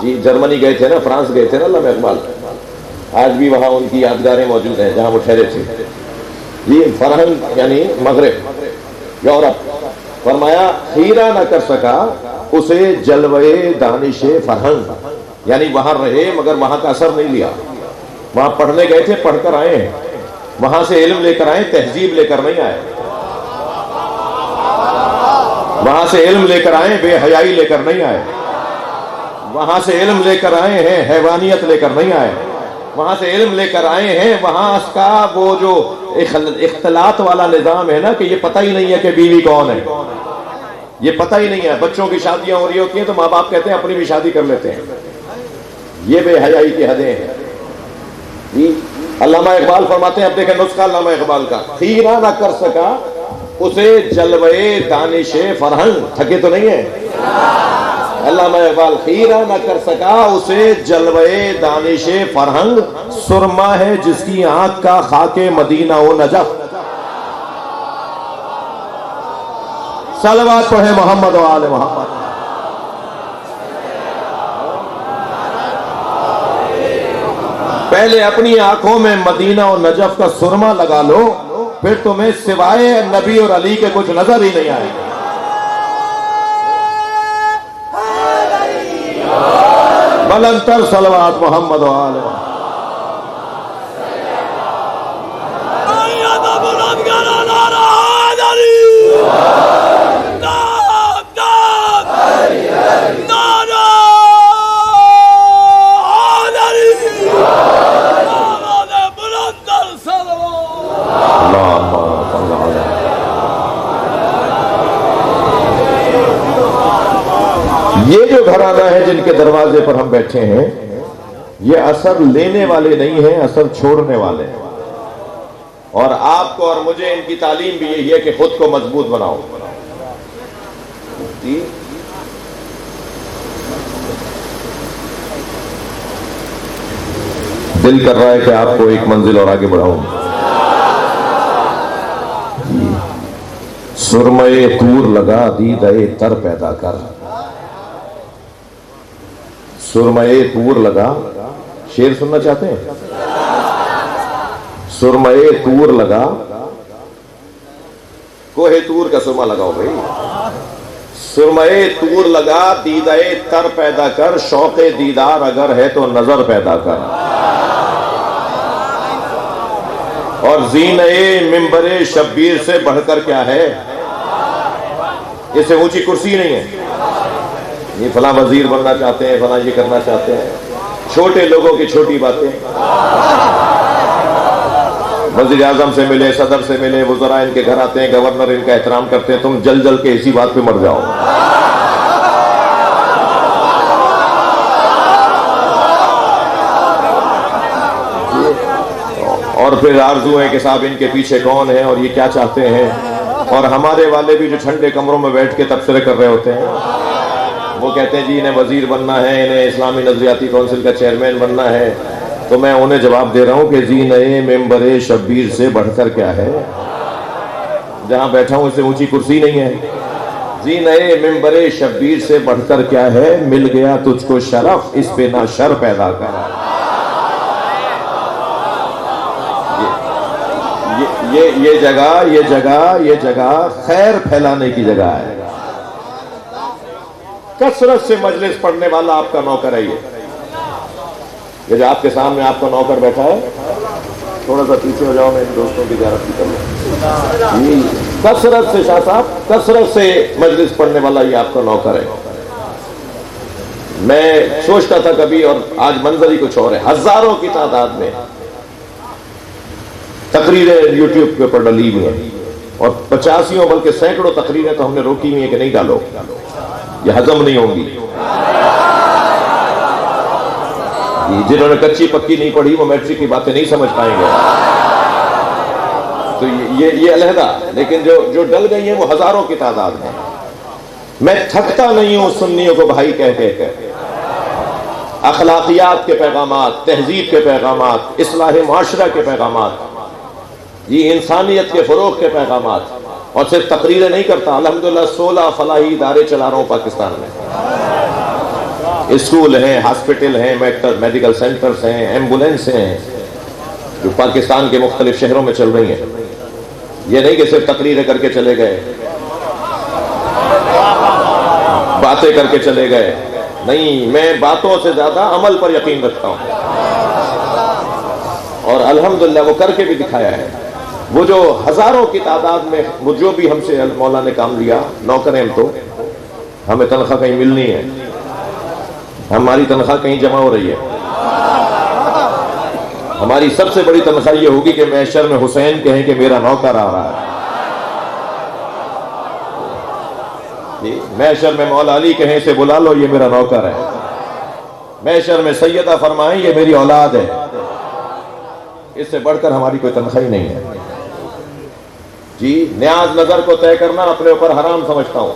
جی جرمنی گئے تھے نا، فرانس گئے تھے نا علامہ اقبال، آج بھی وہاں ان کی یادگاریں موجود ہیں جہاں وہ ٹھہرے تھے. جی فرہنگ یعنی مغرب، یورپ. فرمایا خیرہ نہ کر سکا اسے جلوے دانش فرہنگ، یعنی وہاں رہے مگر وہاں کا اثر نہیں لیا. وہاں پڑھنے گئے تھے، پڑھ کر آئے ہیں، وہاں سے علم لے کر آئے، تہذیب لے کر نہیں آئے. وہاں سے علم لے کر آئے، بے حیائی لے کر نہیں آئے. وہاں سے علم لے کر آئے ہیں، حیوانیت لے کر نہیں آئے. وہاں سے علم لے کر آئے ہیں، وہاں اس کا وہ جو اختلاط والا نظام ہے نا کہ یہ پتہ ہی نہیں ہے کہ بیوی کون ہے، یہ پتہ ہی نہیں ہے. بچوں کی شادیاں ہو رہی ہوتی ہیں تو ماں باپ کہتے ہیں اپنی بھی شادی کر لیتے ہیں. یہ بے حیائی کی حدیں ہیں. علامہ اقبال فرماتے ہیں، اب دیکھیں نسخہ علامہ اقبال کا، خیرہ نہ کر سکا اسے جلوے دانش فرہنگ. تھکے تو نہیں ہیں؟ علامہ اقبال خیرہ نہ کر سکا اسے جلوے دانش فرہنگ، سرما ہے جس کی آنکھ کا خاک مدینہ و نجف. صلوات پڑھیں محمد و آل محمد. پہلے اپنی آنکھوں میں مدینہ و نجف کا سرما لگا لو، پھر تمہیں سوائے نبی اور علی کے کچھ نظر ہی نہیں آئے گا. بلندتر صلوات محمد و آل محمد. یہ جو گھرانہ ہے جن کے دروازے پر ہم بیٹھے ہیں، یہ اثر لینے والے نہیں ہیں، اثر چھوڑنے والے ہیں. اور آپ کو اور مجھے ان کی تعلیم بھی یہی ہے کہ خود کو مضبوط بناؤ. دل کر رہا ہے کہ آپ کو ایک منزل اور آگے بڑھاؤں. سرمے طور لگا دیدہ تر پیدا کر. سرمے طور لگا، شعر سننا چاہتے ہیں؟ سرمے طور لگا، کوہ طور کا سرما لگاؤ بھائی. سرمے طور لگا دیدہ تر پیدا کر، شوق دیدار اگر ہے تو نظر پیدا کر. اور زینہ ممبر شبیر سے بڑھ کر کیا ہے؟ اس سے اونچی کرسی نہیں ہے. یہ فلاں وزیر بننا چاہتے ہیں، فلاں یہ کرنا چاہتے ہیں، چھوٹے لوگوں کی چھوٹی باتیں. وزیر اعظم سے ملے، صدر سے ملے، وزراء ان کے گھر آتے ہیں، گورنر ان کا احترام کرتے ہیں، تم جل جل کے اسی بات پہ مر جاؤ. اور پھر آرزو ہے کہ صاحب ان کے پیچھے کون ہے اور یہ کیا چاہتے ہیں. اور ہمارے والے بھی جو ٹھنڈے کمروں میں بیٹھ کے تبصرے کر رہے ہوتے ہیں، وہ کہتے ہیں جی انہیں وزیر بننا ہے، انہیں اسلامی نظریاتی کونسل کا چیئرمین بننا ہے. تو میں انہیں جواب دے رہا ہوں کہ زینہ ممبر شبیر سے بڑھ کر کیا ہے؟ جہاں بیٹھا ہوں اس سے اونچی کرسی نہیں ہے. زینہ ممبر شبیر سے بڑھ کر کیا ہے؟ مل گیا تجھ کو شرف، اس پہ نہ شر پیدا کر. یہ جگہ خیر پھیلانے کی جگہ ہے. کثرت سے مجلس پڑھنے والا آپ کا نوکر ہے. یہ جو آپ کے سامنے آپ کا نوکر بیٹھا ہے، تھوڑا سا پیچھے ہو جاؤ، میں ان دوستوں کی زیارت بھی کر لوں. کثرت سے شاہ صاحب، کثرت سے مجلس پڑھنے والا یہ آپ کا نوکر ہے. میں سوچتا تھا کبھی، اور آج منظر ہی کچھ اور ہے، ہزاروں کی تعداد میں تقریریں یوٹیوب کے اوپر ڈلی ہوئی ہیں، اور 85 بلکہ سینکڑوں تقریریں تو ہم نے روکی ہوئی ہیں کہ نہیں ڈالو، یہ ہضم نہیں ہوں گی۔ جنہوں نے کچی پکی نہیں پڑھی وہ میٹرک کی باتیں نہیں سمجھ پائیں گے، تو یہ علیحدہ، لیکن جو ڈل گئی ہیں وہ ہزاروں کی تعداد میں۔ میں تھکتا نہیں ہوں سنیوں کو بھائی کہہ کے، اخلاقیات کے پیغامات، تہذیب کے پیغامات، اصلاح معاشرہ کے پیغامات، یہ انسانیت کے فروغ کے پیغامات، اور صرف تقریریں نہیں کرتا۔ الحمدللہ 16 فلاحی ادارے چلا رہا ہوں پاکستان میں، اسکول ہیں، ہاسپٹل ہیں، میڈیکل سینٹرز ہیں، ایمبولینس ہیں، جو پاکستان کے مختلف شہروں میں چل رہی ہیں۔ یہ نہیں کہ صرف تقریریں کر کے چلے گئے، باتیں کر کے چلے گئے، نہیں، میں باتوں سے زیادہ عمل پر یقین رکھتا ہوں، اور الحمدللہ وہ کر کے بھی دکھایا ہے۔ وہ جو ہزاروں کی تعداد میں وہ جو بھی ہم سے مولا نے کام لیا، نوکر ہیں ہم، تو ہمیں تنخواہ کہیں ملنی ہے، ہماری تنخواہ کہیں جمع ہو رہی ہے۔ ہماری سب سے بڑی تنخواہ یہ ہوگی کہ محشر میں حسین کہیں کہ میرا نوکر آ رہا ہے، محشر میں مولا علی کہیں سے بلا لو یہ میرا نوکر ہے، محشر میں سیدہ فرمائیں یہ میری اولاد ہے۔ اس سے بڑھ کر ہماری کوئی تنخواہ نہیں ہے جی۔ نیاز نظر کو طے کرنا اپنے اوپر حرام سمجھتا ہوں۔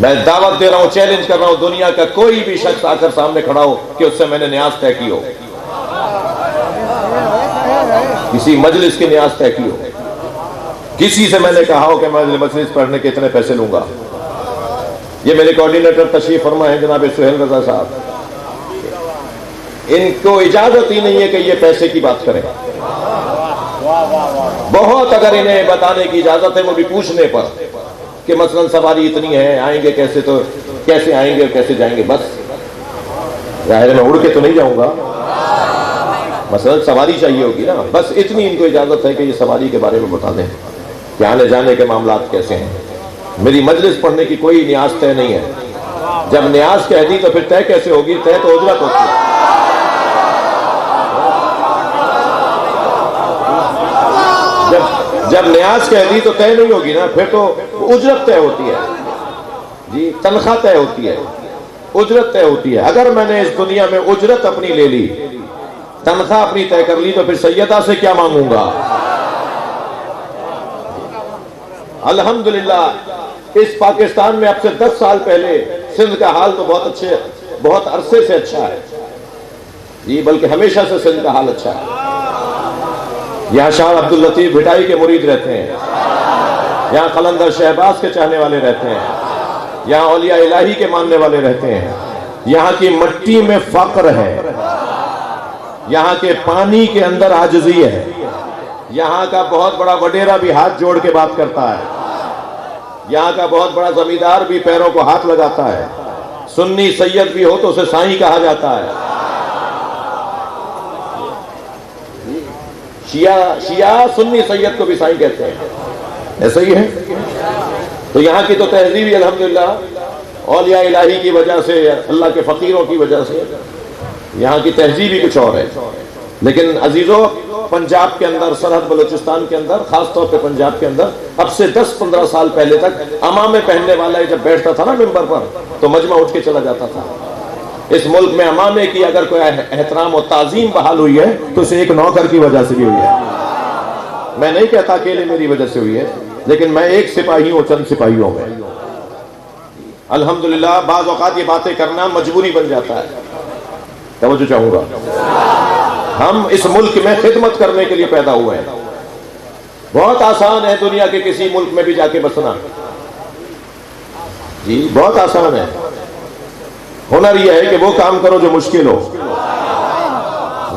میں دعوت دے رہا ہوں، چیلنج کر رہا ہوں، دنیا کا کوئی بھی شخص آ کر سامنے کھڑا ہو کہ اس سے میں نے نیاز طے کی ہو، کسی مجلس کی نیاز طے کی ہو، کسی سے میں نے کہا ہو کہ میں مجلس پڑھنے کے اتنے پیسے لوں گا۔ یہ میرے کوارڈینیٹر تشریف فرما ہے جناب سہیل رضا صاحب، ان کو اجازت ہی نہیں ہے کہ یہ پیسے کی بات کریں۔ بہت اگر انہیں بتانے کی اجازت ہے وہ بھی پوچھنے پر کہ مثلا سواری اتنی ہے، آئیں گے کیسے، تو کیسے آئیں گے اور کیسے جائیں گے، بس ظاہر ہے میں اڑ کے تو نہیں جاؤں گا، مثلا سواری چاہیے ہوگی نا، بس اتنی ان کو اجازت ہے کہ یہ سواری کے بارے میں بتا دیں کہ آنے جانے کے معاملات کیسے ہیں۔ میری مجلس پڑھنے کی کوئی نیاز طے نہیں ہے۔ جب نیاز کہہ دی تو پھر طے کیسے ہوگی؟ طے تو اجرت ہوتی ہے۔ جب نیاز کہہ دی تو طے نہیں ہوگی نا، پھر تو اجرت طے ہوتی ہے جی، تنخواہ طے ہوتی ہے، اجرت طے ہوتی ہے۔ اگر میں نے اس دنیا میں اجرت اپنی لے لی، تنخواہ اپنی طے کر لی، تو پھر سیدہ سے کیا مانگوں گا؟ الحمدللہ اس پاکستان میں اب سے 10 سال پہلے سندھ کا حال تو بہت عرصے سے اچھا ہے جی، بلکہ ہمیشہ سے سندھ کا حال اچھا ہے۔ یہاں شاہ عبداللطیف بھٹائی کے مرید رہتے ہیں، یہاں قلندر شہباز کے چاہنے والے رہتے ہیں، یہاں اولیاء الہی کے ماننے والے رہتے ہیں، یہاں کی مٹی میں فقر ہے، یہاں کے پانی کے اندر عاجزی ہے، یہاں کا بہت بڑا وڈیرا بھی ہاتھ جوڑ کے بات کرتا ہے، یہاں کا بہت بڑا زمیندار بھی پیروں کو ہاتھ لگاتا ہے، سنی سید بھی ہو تو اسے سائیں کہا جاتا ہے، شیعہ سنی سید کو بھی سائیں کہتے ہیں، ایسا ہی ہے۔ تو یہاں کی تو تہذیب الحمدللہ اولیاء الہی کی وجہ سے، اللہ کے فقیروں کی وجہ سے یہاں کی تہذیب ہی کچھ اور ہے۔ لیکن عزیزوں، پنجاب کے اندر، سرحد بلوچستان کے اندر، خاص طور پہ پنجاب کے اندر، اب سے 10-15 سال پہلے تک امامے پہننے والا جب بیٹھتا تھا نا ممبر پر تو مجمع اٹھ کے چلا جاتا تھا۔ اس ملک میں امامے کی اگر کوئی احترام و تعظیم بحال ہوئی ہے تو اسے ایک نوکر کی وجہ سے بھی ہوئی ہے۔ میں نہیں کہتا اکیلے میری وجہ سے ہوئی ہے، لیکن میں ایک سپاہی ہوں چند سپاہیوں میں۔ الحمدللہ بعض اوقات یہ باتیں کرنا مجبوری بن جاتا ہے۔ توجہ چاہوں گا، ہم اس ملک میں خدمت کرنے کے لیے پیدا ہوئے ہیں۔ بہت آسان ہے دنیا کے کسی ملک میں بھی جا کے بسنا جی، بہت آسان ہے۔ ہنر یہ ہے کہ وہ کام کرو جو مشکل ہو۔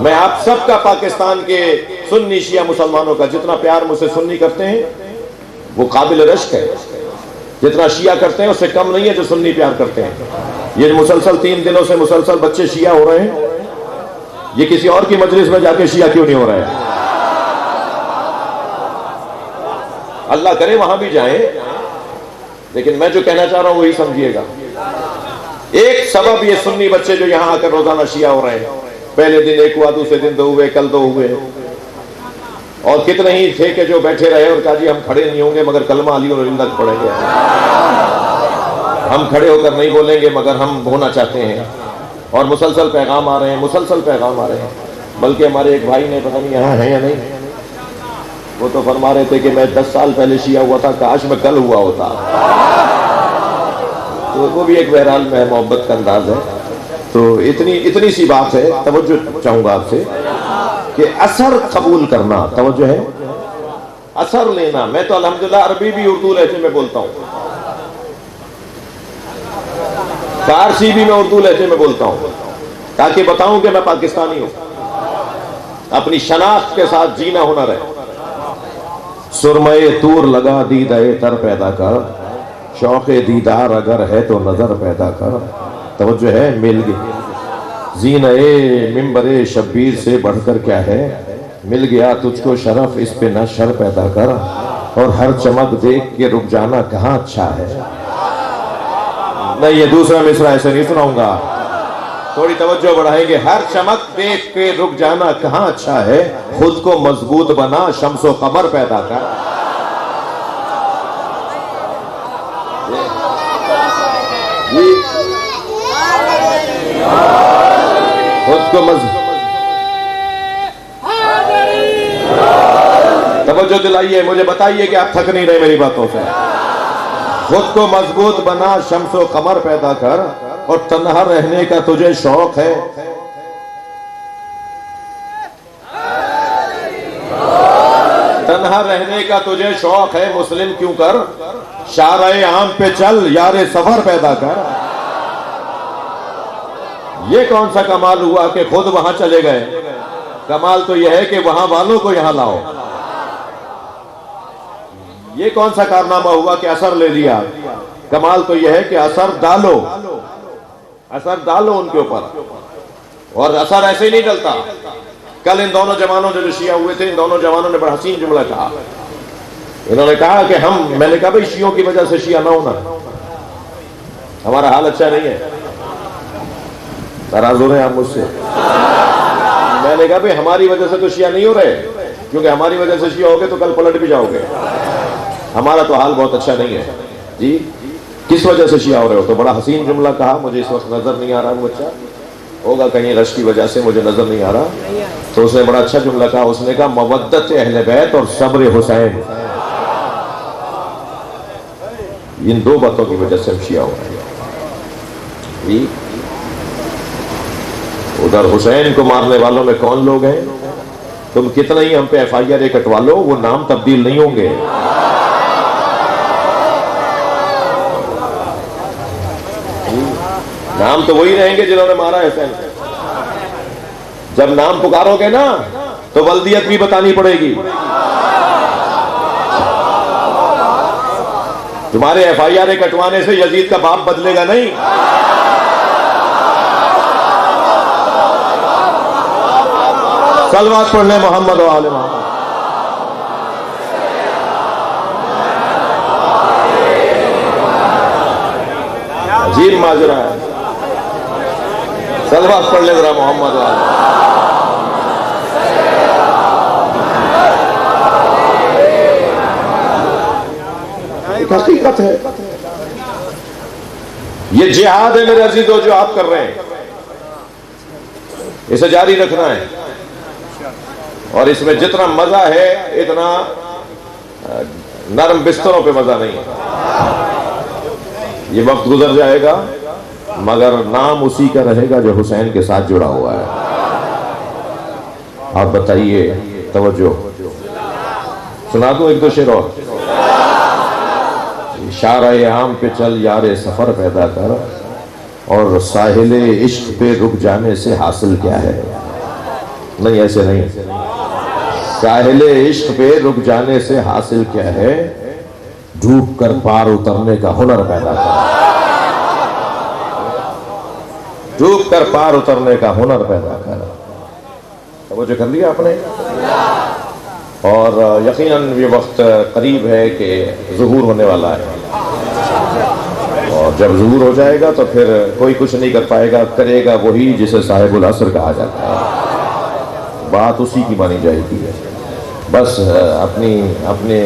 میں آپ سب کا، پاکستان کے سنی شیعہ مسلمانوں کا، جتنا پیار مجھ سے سنی کرتے ہیں وہ قابل رشک ہے، جتنا شیعہ کرتے ہیں اس سے کم نہیں ہے جو سنی پیار کرتے ہیں۔ یہ مسلسل 3 دنوں سے مسلسل بچے شیعہ ہو رہے ہیں، یہ کسی اور کی مجلس میں جا کے شیعہ کیوں نہیں ہو رہے ہیں؟ اللہ کرے وہاں بھی جائیں، لیکن میں جو کہنا چاہ رہا ہوں وہی سمجھیے گا۔ ایک سبب یہ سنی بچے جو یہاں آ کر روزانہ شیعہ ہو رہے ہیں، پہلے دن ایک ہوا، دوسرے دن 2 ہوئے، کل 2 ہوئے، اور کتنے ہی تھے کہ جو بیٹھے رہے اور کہا جی ہم کھڑے نہیں ہوں گے مگر کلمہ علی اور زندہ پڑھیں گے، ہم کھڑے ہو کر نہیں بولیں گے مگر ہم ہونا چاہتے ہیں، اور مسلسل پیغام آ رہے ہیں، مسلسل پیغام آ رہے ہیں۔ بلکہ ہمارے ایک بھائی نے، پتہ نہیں یہاں ہیں یا نہیں، وہ تو فرما رہے تھے کہ میں 10 سال پہلے شیعہ ہوا تھا، کاش میں کل ہوا ہوتا۔ تو وہ بھی ایک بہرحال میں محبت کا انداز ہے۔ تو اتنی سی بات ہے، توجہ چاہوں گا آپ سے کہ اثر قبول کرنا، توجہ ہے، اثر لینا۔ میں تو الحمدللہ عربی بھی اردو لہجے میں بولتا ہوں، فارسی بھی میں اردو لہجے میں بولتا ہوں، تاکہ بتاؤں کہ میں پاکستانی ہوں، اپنی شناخت کے ساتھ جینا ہنر ہے۔ سرمئے طور لگا دیدہ تر پیدا کر، شوق دیدار اگر ہے تو نظر پیدا کر، توجہ ہے، مل گئی زینہ منبر شبیر سے بڑھ کر کیا ہے، مل گیا تجھ کو شرف، اس پہ نہ شر پیدا کر، اور ہر چمک دیکھ کے رک جانا کہاں اچھا ہے۔ نہیں، یہ دوسرا مصرع ایسے نہیں سناؤں گا، تھوڑی توجہ بڑھائیں گے۔ ہر چمک دیکھ کے رک جانا کہاں اچھا ہے، خود کو مضبوط بنا، شمس و قمر پیدا کر۔ خود کو توجہ دلائیے، مجھے بتائیے کہ آپ تھک نہیں رہے میری باتوں سے۔ خود کو مضبوط بنا، شمس و قمر پیدا کر، اور تنہا رہنے کا تجھے شوق ہے، تنہا رہنے کا تجھے شوق ہے، مسلم کیوں کر، شارع عام پہ چل، یار سفر پیدا کر۔ یہ کون سا کمال ہوا کہ خود وہاں چلے گئے، کمال تو یہ ہے کہ وہاں والوں کو یہاں لاؤ۔ یہ کون سا کارنامہ ہوا کہ اثر لے لیا، کمال تو یہ ہے کہ اثر ڈالو، اثر ڈالو ان کے اوپر، اور اثر ایسے ہی نہیں ڈلتا۔ کل ان دونوں جوانوں جو شیعہ ہوئے تھے، ان دونوں جوانوں نے بڑا حسین جملہ کہا۔ انہوں نے کہا کہ میں نے کہا بھئی شیعوں کی وجہ سے شیعہ نہ ہونا، ہمارا حال اچھا نہیں ہے، ناراض ہو رہے ہیں آپ مجھ سے؟ میں نے کہا بھئی ہماری وجہ سے تو شیعہ نہیں ہو رہے، کیونکہ ہماری وجہ سے شیعہ ہوگے تو کل پلٹ بھی جاؤ گے، ہمارا تو حال بہت اچھا نہیں ہے جی۔ کس وجہ سے شیعہ ہو رہے ہو؟ تو بڑا حسین جملہ کہا، مجھے اس وقت نظر نہیں آ رہا وہ بچہ، ہوگا کہیں رش کی وجہ سے، مجھے نظر نہیں آ رہا۔ تو اس نے بڑا اچھا جملہ کہا، اس نے کہا مودت اہل بیت اور صبر حسین، ان 2 باتوں کی وجہ سے ہم شیعہ ہو رہے ہیں۔ ادھر حسین کو مارنے والوں میں کون لوگ ہیں؟ تم کتنا ہی ہم پہ FIR کٹوا لو، وہ نام تبدیل نہیں ہوں گے۔ نام تو وہی رہیں گے جنہوں نے مارا ہے حسین۔ جب نام پکارو گے نا تو ولدیت بھی بتانی پڑے گی۔ تمہارے FIR کٹوانے سے یزید کا باپ بدلے گا نہیں۔ صلوات پڑھ لیں محمد و آل محمد۔ عجیب ماجرا ہے، صلوات پڑھ لیں ذرا محمد و آل محمد۔ ایک حقیقت ہے، یہ جہاد ہے میرے عزیزو جو آپ کر رہے ہیں، اسے جاری رکھنا ہے، اور اس میں جتنا مزہ ہے اتنا نرم بستروں پہ مزہ نہیں ہے۔ یہ وقت گزر جائے گا مگر نام اسی کا رہے گا جو حسین کے ساتھ جڑا ہوا ہے۔ آپ بتائیے، توجہ سنا دوں 1-2 شعر اور۔ شارع عام پہ چل، یار سفر پیدا کر، اور ساحل عشق پہ رک جانے سے حاصل کیا ہے؟ نہیں، ایسے نہیں، ساحل عشق پہ رک جانے سے حاصل کیا ہے؟ ڈوب کر پار اترنے کا ہنر پیدا کر، ڈوب کر پار اترنے کا ہنر پیدا کر۔ توجہ کر لیا آپ نے؟ اور یقیناً یہ وقت قریب ہے کہ ظہور ہونے والا ہے، اور جب ظہور ہو جائے گا تو پھر کوئی کچھ نہیں کر پائے گا، کرے گا وہی جسے صاحب العصر کہا جاتا ہے، بات اسی کی مانی جائے گی۔ بس اپنے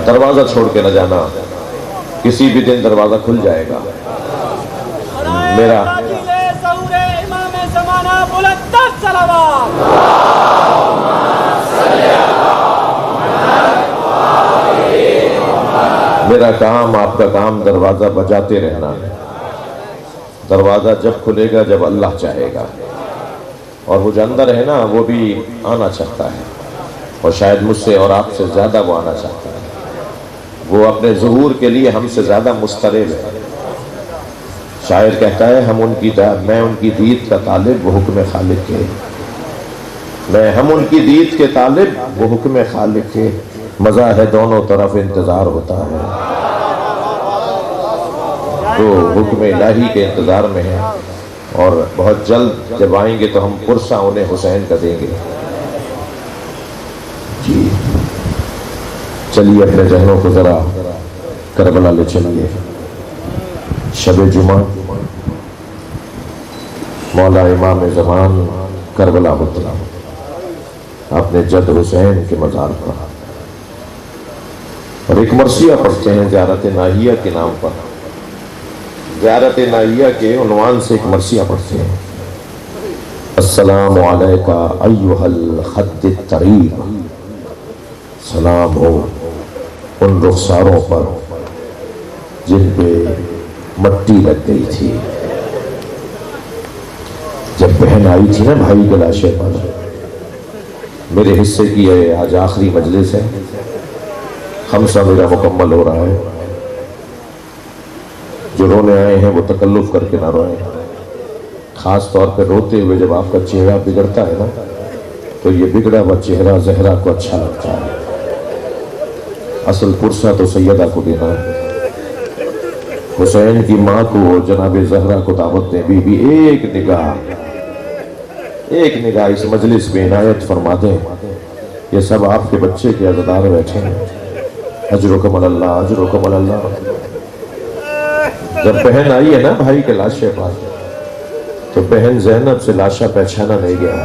دروازہ چھوڑ کے نہ جانا، کسی بھی دن دروازہ کھل جائے گا۔ میرا میرا کام، آپ کا کام دروازہ بجاتے رہنا ہے۔ دروازہ جب کھلے گا جب اللہ چاہے گا، اور وہ جو اندر ہے نا وہ بھی آنا چاہتا ہے، اور شاید مجھ سے اور آپ سے زیادہ وہ آنا چاہتا ہے۔ وہ اپنے ظہور کے لیے ہم سے زیادہ مضطرب ہے۔ شاعر کہتا ہے میں ان کی دید کا طالب، وہ حکم خالق کے، ہم ان کی دید کے طالب، وہ حکم خالق کے، مزہ ہے دونوں طرف انتظار ہوتا ہے۔ تو حکم الہی کے انتظار میں ہے، اور بہت جلد جب آئیں گے تو ہم پرسہ انہیں حسین کا دیں گے۔ جی چلیے اپنے ذہنوں کو ذرا کربلا لے چلیے۔ شب جمعہ مولا امام زمان کربلا اترا اپنے جد حسین کے مزار پر، اور ایک مرثیہ پڑھتے ہیں زیارت ناہیہ کے نام پر۔ زیارت ناہیہ کے عنوان سے ایک مرثیہ پڑھتے ہیں: السلام علیکہ ایھا الخد الطریب، سلام ہو ان رخساروں پر جن پہ مٹی لگ گئی تھی۔ جب بہن آئی تھی نا بھائی کے لاشے پر، میرے حصے کی ہے آج آخری مجلس ہے، خمسہ میرا مکمل ہو رہا ہے۔ جو رونے آئے ہیں وہ تکلف کر کے نہ روئیں، خاص طور پہ روتے ہوئے جب آپ کا چہرہ بگڑتا ہے نا تو یہ بگڑا ہوا چہرہ زہرا کو اچھا لگتا ہے۔ اصل پرسہ تو سیدہ کو دینا ہے، حسین کی ماں کو، جناب زہرا کو دعوت دیں۔ بی بی ایک نگاہ اس مجلس میں عنایت فرما دیں۔ یہ سب آپ کے بچے کے عزادار بیٹھے ہیں، اجرکم اللہ، اجرکم اللہ۔ جب بہن آئی ہے نا بھائی کے لاشے پر، تو بہن زینب سے لاشا پہچانا نہیں گیا،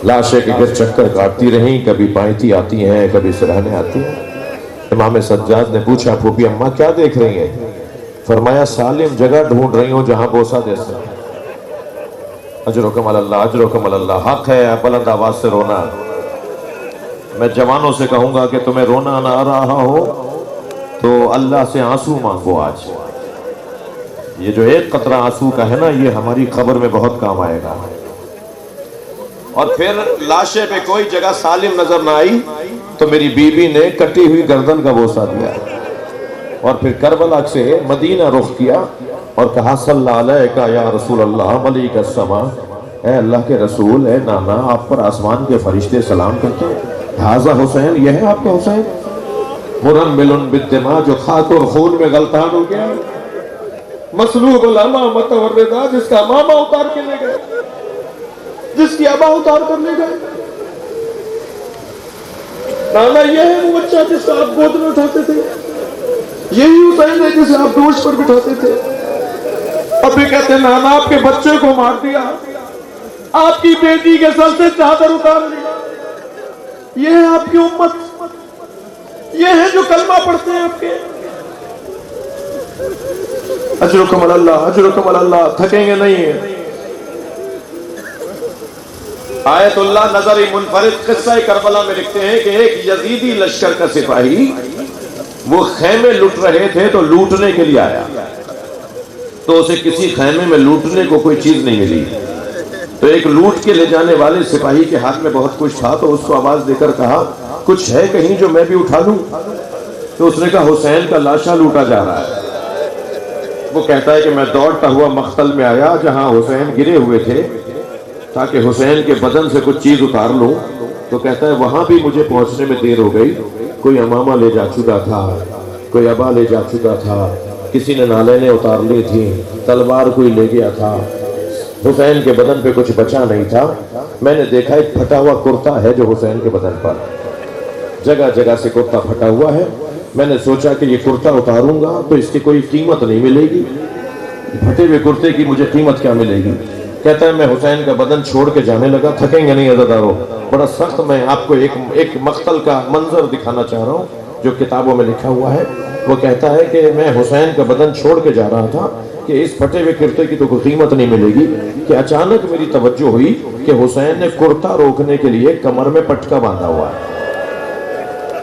لاشے کے گرد چکر کاٹتی رہیں، کبھی پائنتی آتی ہیں، کبھی سرہنے آتی ہیں۔ امام سجاد نے پوچھا پھوپھی اماں کیا دیکھ رہی ہیں؟ فرمایا سالم جگہ ڈھونڈ رہی ہوں جہاں بوسہ دے سکیں۔ اجرکم اللہ، اجرکم اللہ۔ حق ہے بلند آواز سے رونا۔ میں جوانوں سے کہوں گا کہ تمہیں رونا نہ آ رہا ہو تو اللہ سے آنسو مانگو آج۔ یہ جو ایک قطرہ آنسو کا ہے نا، یہ ہماری قبر میں بہت کام آئے گا۔ اور پھر لاشے پہ کوئی جگہ سالم نظر نہ آئی تو میری بیوی نے کٹی ہوئی گردن کا بوسہ دیا، اور پھر کربلا سے مدینہ رخ کیا اور کہا صلی اللہ علیہ یا رسول اللہ ملیک السما، اے اللہ کے رسول، اے نانا، آپ پر آسمان کے فرشتے سلام کرتے ہیں۔ ھذا حسین، یہ ہے آپ کا حسین، مرمل بالدماء، جو خاک اور خون میں غلطان ہو گیا، مسلوب الامہ متوردا، جس کا ماما اتار کے لے گئے، جس کی ابا اتار کر لے گئے۔ نانا یہ ہے وہ بچہ جس کو آپ گود میں اٹھاتے تھے، یہی حسین ہے جسے آپ دوش پر بٹھاتے تھے۔ ابھی کہتے ہیں نانا آپ کے بچے کو مار دیا، آپ کی بیٹی کے سر سے چادر اتار لی۔ یہ ہے آپ کی امت، یہ ہے جو کلمہ پڑھتے ہیں آپ کے۔ اجرکم اللہ، اجرکم اللہ، تھکیں گے نہیں ہیں۔ آیت اللہ نظر منفرد قصہ کربلا میں لکھتے ہیں کہ ایک یزیدی لشکر کا سپاہی وہ خیمے لٹ رہے تھے تو لوٹنے کے لیے آیا، تو اسے کسی خیمے میں لوٹنے کو کوئی چیز نہیں ملی، تو ایک لوٹ کے لے جانے والے سپاہی کے ہاتھ میں بہت کچھ تھا، تو اس کو آواز دے کر کہا کچھ ہے کہیں جو میں بھی اٹھا لوں؟ تو اس نے کہا حسین کا لاشا لوٹا جا رہا ہے۔ وہ کہتا ہے کہ میں دوڑتا ہوا مقتل میں آیا جہاں حسین گرے ہوئے تھے تاکہ حسین کے بدن سے کچھ چیز اتار لوں، تو کہتا ہے وہاں بھی مجھے پہنچنے میں دیر ہو گئی، کوئی امامہ لے جا چکا تھا، کوئی ابا لے جا چکا تھا، کسی نے نالینیں اتار لی تھی، تلوار کوئی لے گیا تھا، حسین کے بدن پہ کچھ بچا نہیں تھا۔ میں نے دیکھا ایک پھٹا ہوا کرتا ہے جو حسین کے بدن پر، جگہ جگہ سے کرتا پھٹا ہوا ہے، میں نے سوچا کہ یہ کرتا اتاروں گا تو اس کی کوئی قیمت نہیں ملے گی، پھٹے ہوئے کرتے کی مجھے قیمت کیا ملے گی؟ کہتا ہے میں حسین کا بدن چھوڑ کے جانے لگا، تھکیں گے نہیں عزادارو، بڑا سخت میں آپ کو ایک مقتل کا منظر دکھانا چاہ رہا ہوں جو کتابوں میں لکھا ہوا ہے۔ وہ کہتا ہے کہ میں حسین کا بدن چھوڑ کے جا رہا تھا کہ اس پھٹے ہوئے کرتے کی تو کوئی قیمت نہیں ملے گی، کہ اچانک میری توجہ ہوئی کہ حسین نے کرتا روکنے کے لیے کمر میں پٹکا باندھا ہوا ہے،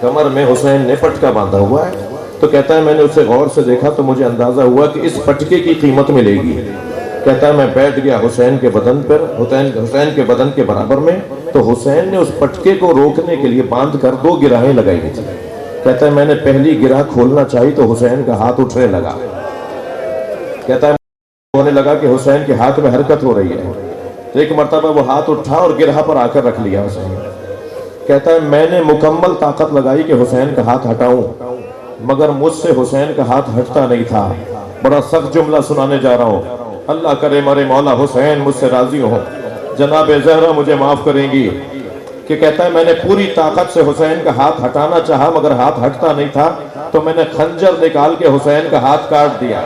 کمر میں حسین نے پٹکا باندھا ہوا ہے۔ تو کہتا ہے میں نے اسے غور سے دیکھا تو مجھے اندازہ ہوا کہ اس پٹکے کی قیمت ملے گی۔ کہتا ہے میں بیٹھ گیا حسین کے بدن پر، حسین کے بدن کے برابر میں، تو حسین نے اس پٹکے کو روکنے کے لیے باندھ کر 2 گرہیں لگائی ہوئی تھی۔ کہتا ہے میں نے پہلی گرہ کھولنا چاہی تو حسین کا ہاتھ اٹھنے لگا۔ کہتا ہے ہونے لگا کہ حسین کے ہاتھ میں حرکت ہو رہی ہے، تو ایک مرتبہ وہ ہاتھ اٹھا اور گرہ پر آ کر رکھ لیا حسین۔ کہتا ہے میں نے مکمل طاقت لگائی کہ حسین کا ہاتھ ہٹاؤں، مگر مجھ سے حسین کا ہاتھ ہٹتا نہیں تھا۔ بڑا سخت جملہ سنانے جا رہا ہوں، اللہ کرے مرے مولا حسین مجھ سے راضی ہو، جناب زہرا مجھے معاف کریں گی، کہ کہتا ہے میں نے پوری طاقت سے حسین کا ہاتھ ہٹانا چاہا مگر ہاتھ ہٹتا نہیں تھا، تو میں نے خنجر نکال کے حسین کا ہاتھ کاٹ دیا۔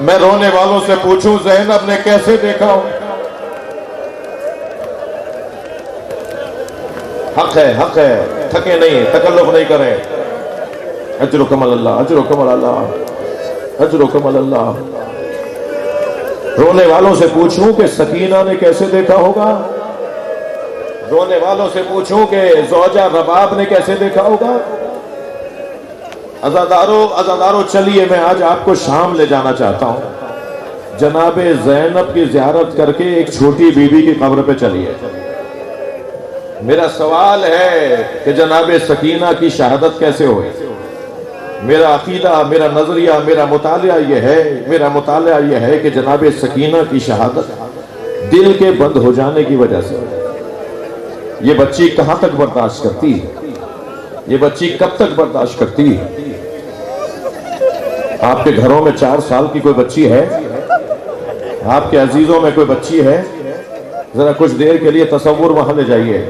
میں رونے والوں سے پوچھوں زینب نے کیسے دیکھا ہو؟ حق ہے، تھکے نہیں، تکلف نہیں کریں، اجرکم اللہ، اجرکم اللہ، اجرکم اللہ۔ رونے والوں سے پوچھوں کہ سکینہ نے کیسے دیکھا ہوگا، رونے والوں سے پوچھوں کہ زوجہ رباب نے کیسے دیکھا ہوگا۔ عزادارو چلیے میں آج آپ کو شام لے جانا چاہتا ہوں، جناب زینب کی زیارت کر کے ایک چھوٹی بی بی کی قبر پہ چلیے۔ میرا سوال ہے کہ جناب سکینہ کی شہادت کیسے ہوئی؟ میرا عقیدہ، میرا نظریہ، میرا مطالعہ یہ ہے کہ جناب سکینہ کی شہادت دل کے بند ہو جانے کی وجہ سے۔ یہ بچی کہاں تک برداشت کرتی، یہ بچی کب تک برداشت کرتی؟ آپ کے گھروں میں 4 سال کی کوئی بچی ہے؟ آپ کے عزیزوں میں کوئی بچی ہے؟ ذرا کچھ دیر کے لیے تصور وہاں لے جائیے۔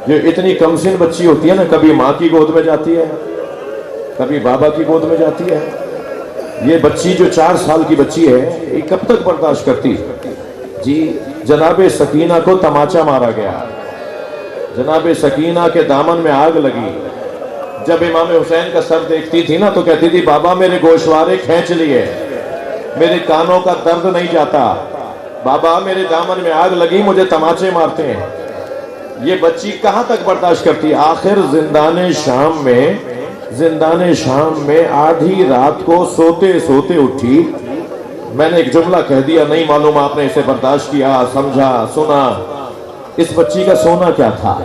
جو اتنی کم سن بچی ہوتی ہے نا، کبھی ماں کی گود میں جاتی ہے، کبھی بابا کی گود میں جاتی ہے، یہ بچی جو 4 سال کی بچی ہے یہ کب تک برداشت کرتی؟ جی جناب سکینہ کو تماچا مارا گیا، جناب سکینہ کے دامن میں آگ لگی۔ جب امام حسین کا سر دیکھتی تھی نا تو کہتی تھی بابا میرے گوشوارے کھینچ لیے، میرے کانوں کا درد نہیں جاتا، بابا میرے دامن میں آگ لگی، مجھے تماچے مارتے ہیں۔ یہ بچی کہاں تک برداشت کرتی؟ آخر زندان شام میں آدھی رات کو سوتے سوتے اٹھی۔ میں نے ایک جملہ کہہ دیا، نہیں معلوم آپ نے اسے برداشت کیا، سمجھا، سنا۔ اس بچی کا سونا کیا تھا؟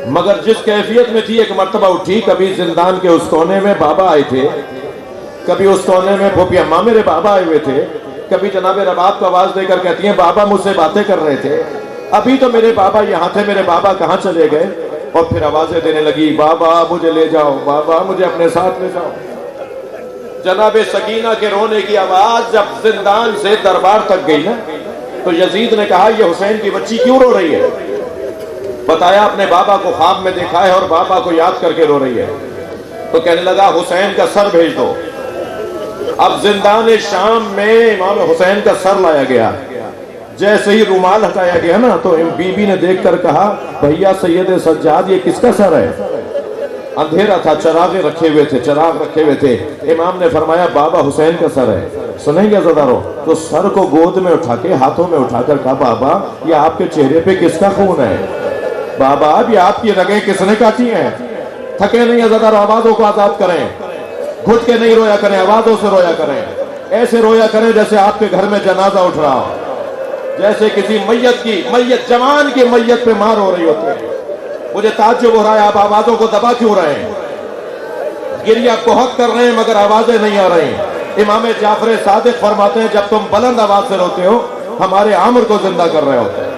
مگر جس کیفیت میں تھی، ایک مرتبہ اٹھی، کبھی زندان کے اس کونے میں بابا آئے تھے، کبھی اس کونے میں پھوپھی اماں میرے بابا آئے ہوئے تھے، کبھی جناب رباب کو آواز دے کر کہتی ہیں بابا مجھ سے باتیں کر رہے تھے، ابھی تو میرے بابا یہاں تھے، میرے بابا کہاں چلے گئے؟ اور پھر آوازیں دینے لگی، بابا مجھے لے جاؤ، بابا مجھے اپنے ساتھ لے جاؤ۔ جناب سکینہ کے رونے کی آواز جب زندان سے دربار تک گئی نا تو یزید نے کہا یہ حسین کی بچی کیوں رو رہی ہے؟ بتایا اپنے بابا کو خواب میں دیکھا ہے اور بابا کو یاد کر کے رو رہی ہے۔ تو کہنے لگا حسین کا سر بھیج دو۔ اب زندان شام میں امام حسین کا سر لایا گیا، جیسے ہی رومال ہٹایا گیا نا تو بی بی نے دیکھ کر کہا بھیا سید سجاد یہ کس کا سر ہے؟ اندھیرا تھا، چراغ رکھے ہوئے تھے۔ امام نے فرمایا بابا حسین کا سر ہے۔ سنیں گے عزادارو؟ تو سر کو گود میں اٹھا کے ہاتھوں میں اٹھا کر کہا بابا یہ آپ کے چہرے پہ کس کا خون ہے؟ بابا یہ آپ کی رگیں کس نے کاٹی ہیں؟ تھکے نہیں عزادارو، آوازوں کو آزاد کریں، گھٹ کے نہیں رویا کریں، آوازوں سے رویا کریں، ایسے رویا کریں جیسے آپ کے گھر میں جنازہ اٹھ رہا ہو، جیسے کسی میت جوان کی میت پہ مار ہو رہی ہوتی ہے۔ مجھے تعجب ہو رہا ہے آپ آوازوں کو دبا کیوں رہے ہیں؟ گریہ بہت کر رہے ہیں مگر آوازیں نہیں آ رہی۔ امام جعفر صادق فرماتے ہیں جب تم بلند آواز سے روتے ہو ہمارے عامر کو زندہ کر رہے ہوتے ہیں۔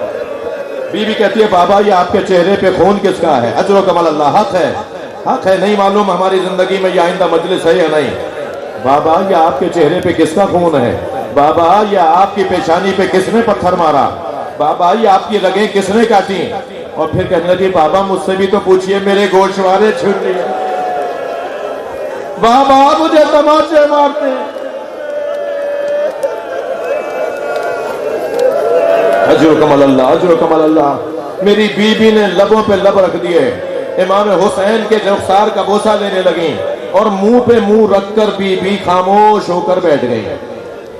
بی بی کہتی ہے بابا یہ آپ کے چہرے پہ خون کس کا ہے؟ اجر و کمال اللہ، حق ہے، نہیں معلوم ہماری زندگی میں یہ آئندہ مجلس ہے یا نہیں۔ بابا یہ آپ کے چہرے پہ کس کا خون ہے؟ بابا یہ آپ کی پیشانی پہ کس نے پتھر مارا؟ بابا یہ آپ کی رگیں کس نے کاٹی؟ اور پھر کہنے لگی بابا مجھ سے بھی تو پوچھئے میرے گوشوارے چھن لیے، بابا مجھے تماچے مارتے ہیں۔ اجرکم اللہ، اجرکم اللہ۔ میری بی بی نے لبوں پہ لب رکھ دیے، امام حسین کے رخسار کا بوسہ لینے لگیں اور منہ پہ منہ رکھ کر بی بی خاموش ہو کر بیٹھ گئی۔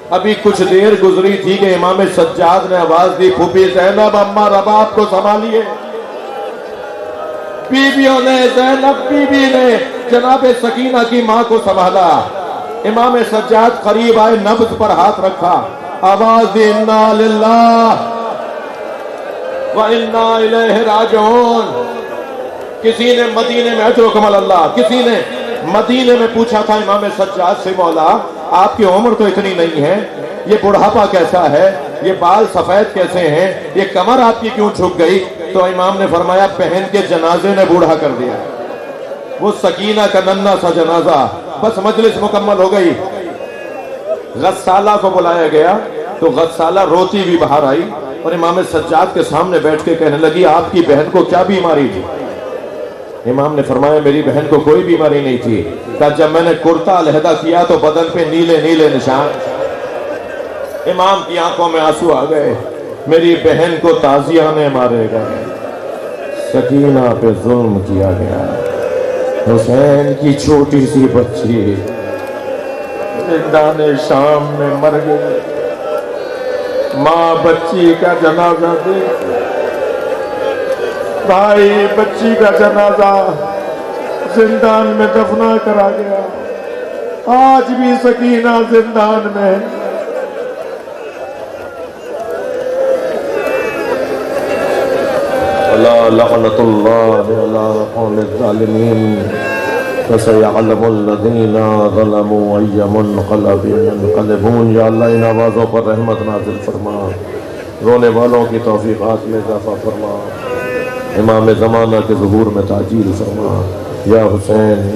ابھی کچھ دیر گزری تھی کہ امام سجاد نے آواز دی پھوپھی زینب اماں رباب کو سنبھالیے۔ بیویوں نے، زینب بی بی نے جناب سکینہ کی ماں کو سنبھالا۔ امام سجاد قریب آئے، نبض پر ہاتھ رکھا، آواز دی انا للہ وَإِنَّا إِلَيْهِ رَاجِعُونَ۔ کسی نے مدینے میں، اجرکم اللہ، کسی نے مدینے میں پوچھا تھا امام سجاد سے مولا آپ کی عمر تو اتنی نہیں ہے، یہ بڑھاپا کیسا ہے، یہ بال سفید کیسے ہیں، یہ کمر آپ کی کیوں جھک گئی؟ تو امام نے فرمایا بہن کے جنازے نے بوڑھا کر دیا۔ وہ سکینہ کا ننھا سا جنازہ، بس مجلس مکمل ہو گئی، غسالہ کو بلایا گیا تو غسالہ روتی بھی باہر آئی اور امام سجاد کے سامنے بیٹھ کے کہنے لگی آپ کی بہن کو کیا بیماری تھی؟ امام نے فرمایا میری بہن کو کوئی بیماری نہیں تھی، کہ جب میں نے کرتا علیحدہ کیا تو بدن پہ نیلے نیلے نشان۔ امام کی آنکھوں میں آنسو آ گئے، میری بہن کو تازیانے مارے گئے، سکینہ پہ ظلم کیا گیا، حسین کی چھوٹی سی بچی زندان شام میں مر گئی، ماں بچی کا جنازہ دیکھ، بھائی بچی کا جنازہ زندان میں دفنا کرا گیا، آج بھی سکینہ زندان میں۔ اللہ لعنت اللہ علی قوم الظالمین، فسيعلم الذين ظلموا أي منقلب ينقلبون۔ یا اللہ ان آوازوں پر رحمت نازل فرما، رونے والوں کی توفیقات میں اضافہ فرما، امام زمانہ کے ظہور میں تعجیل فرما، یا حسین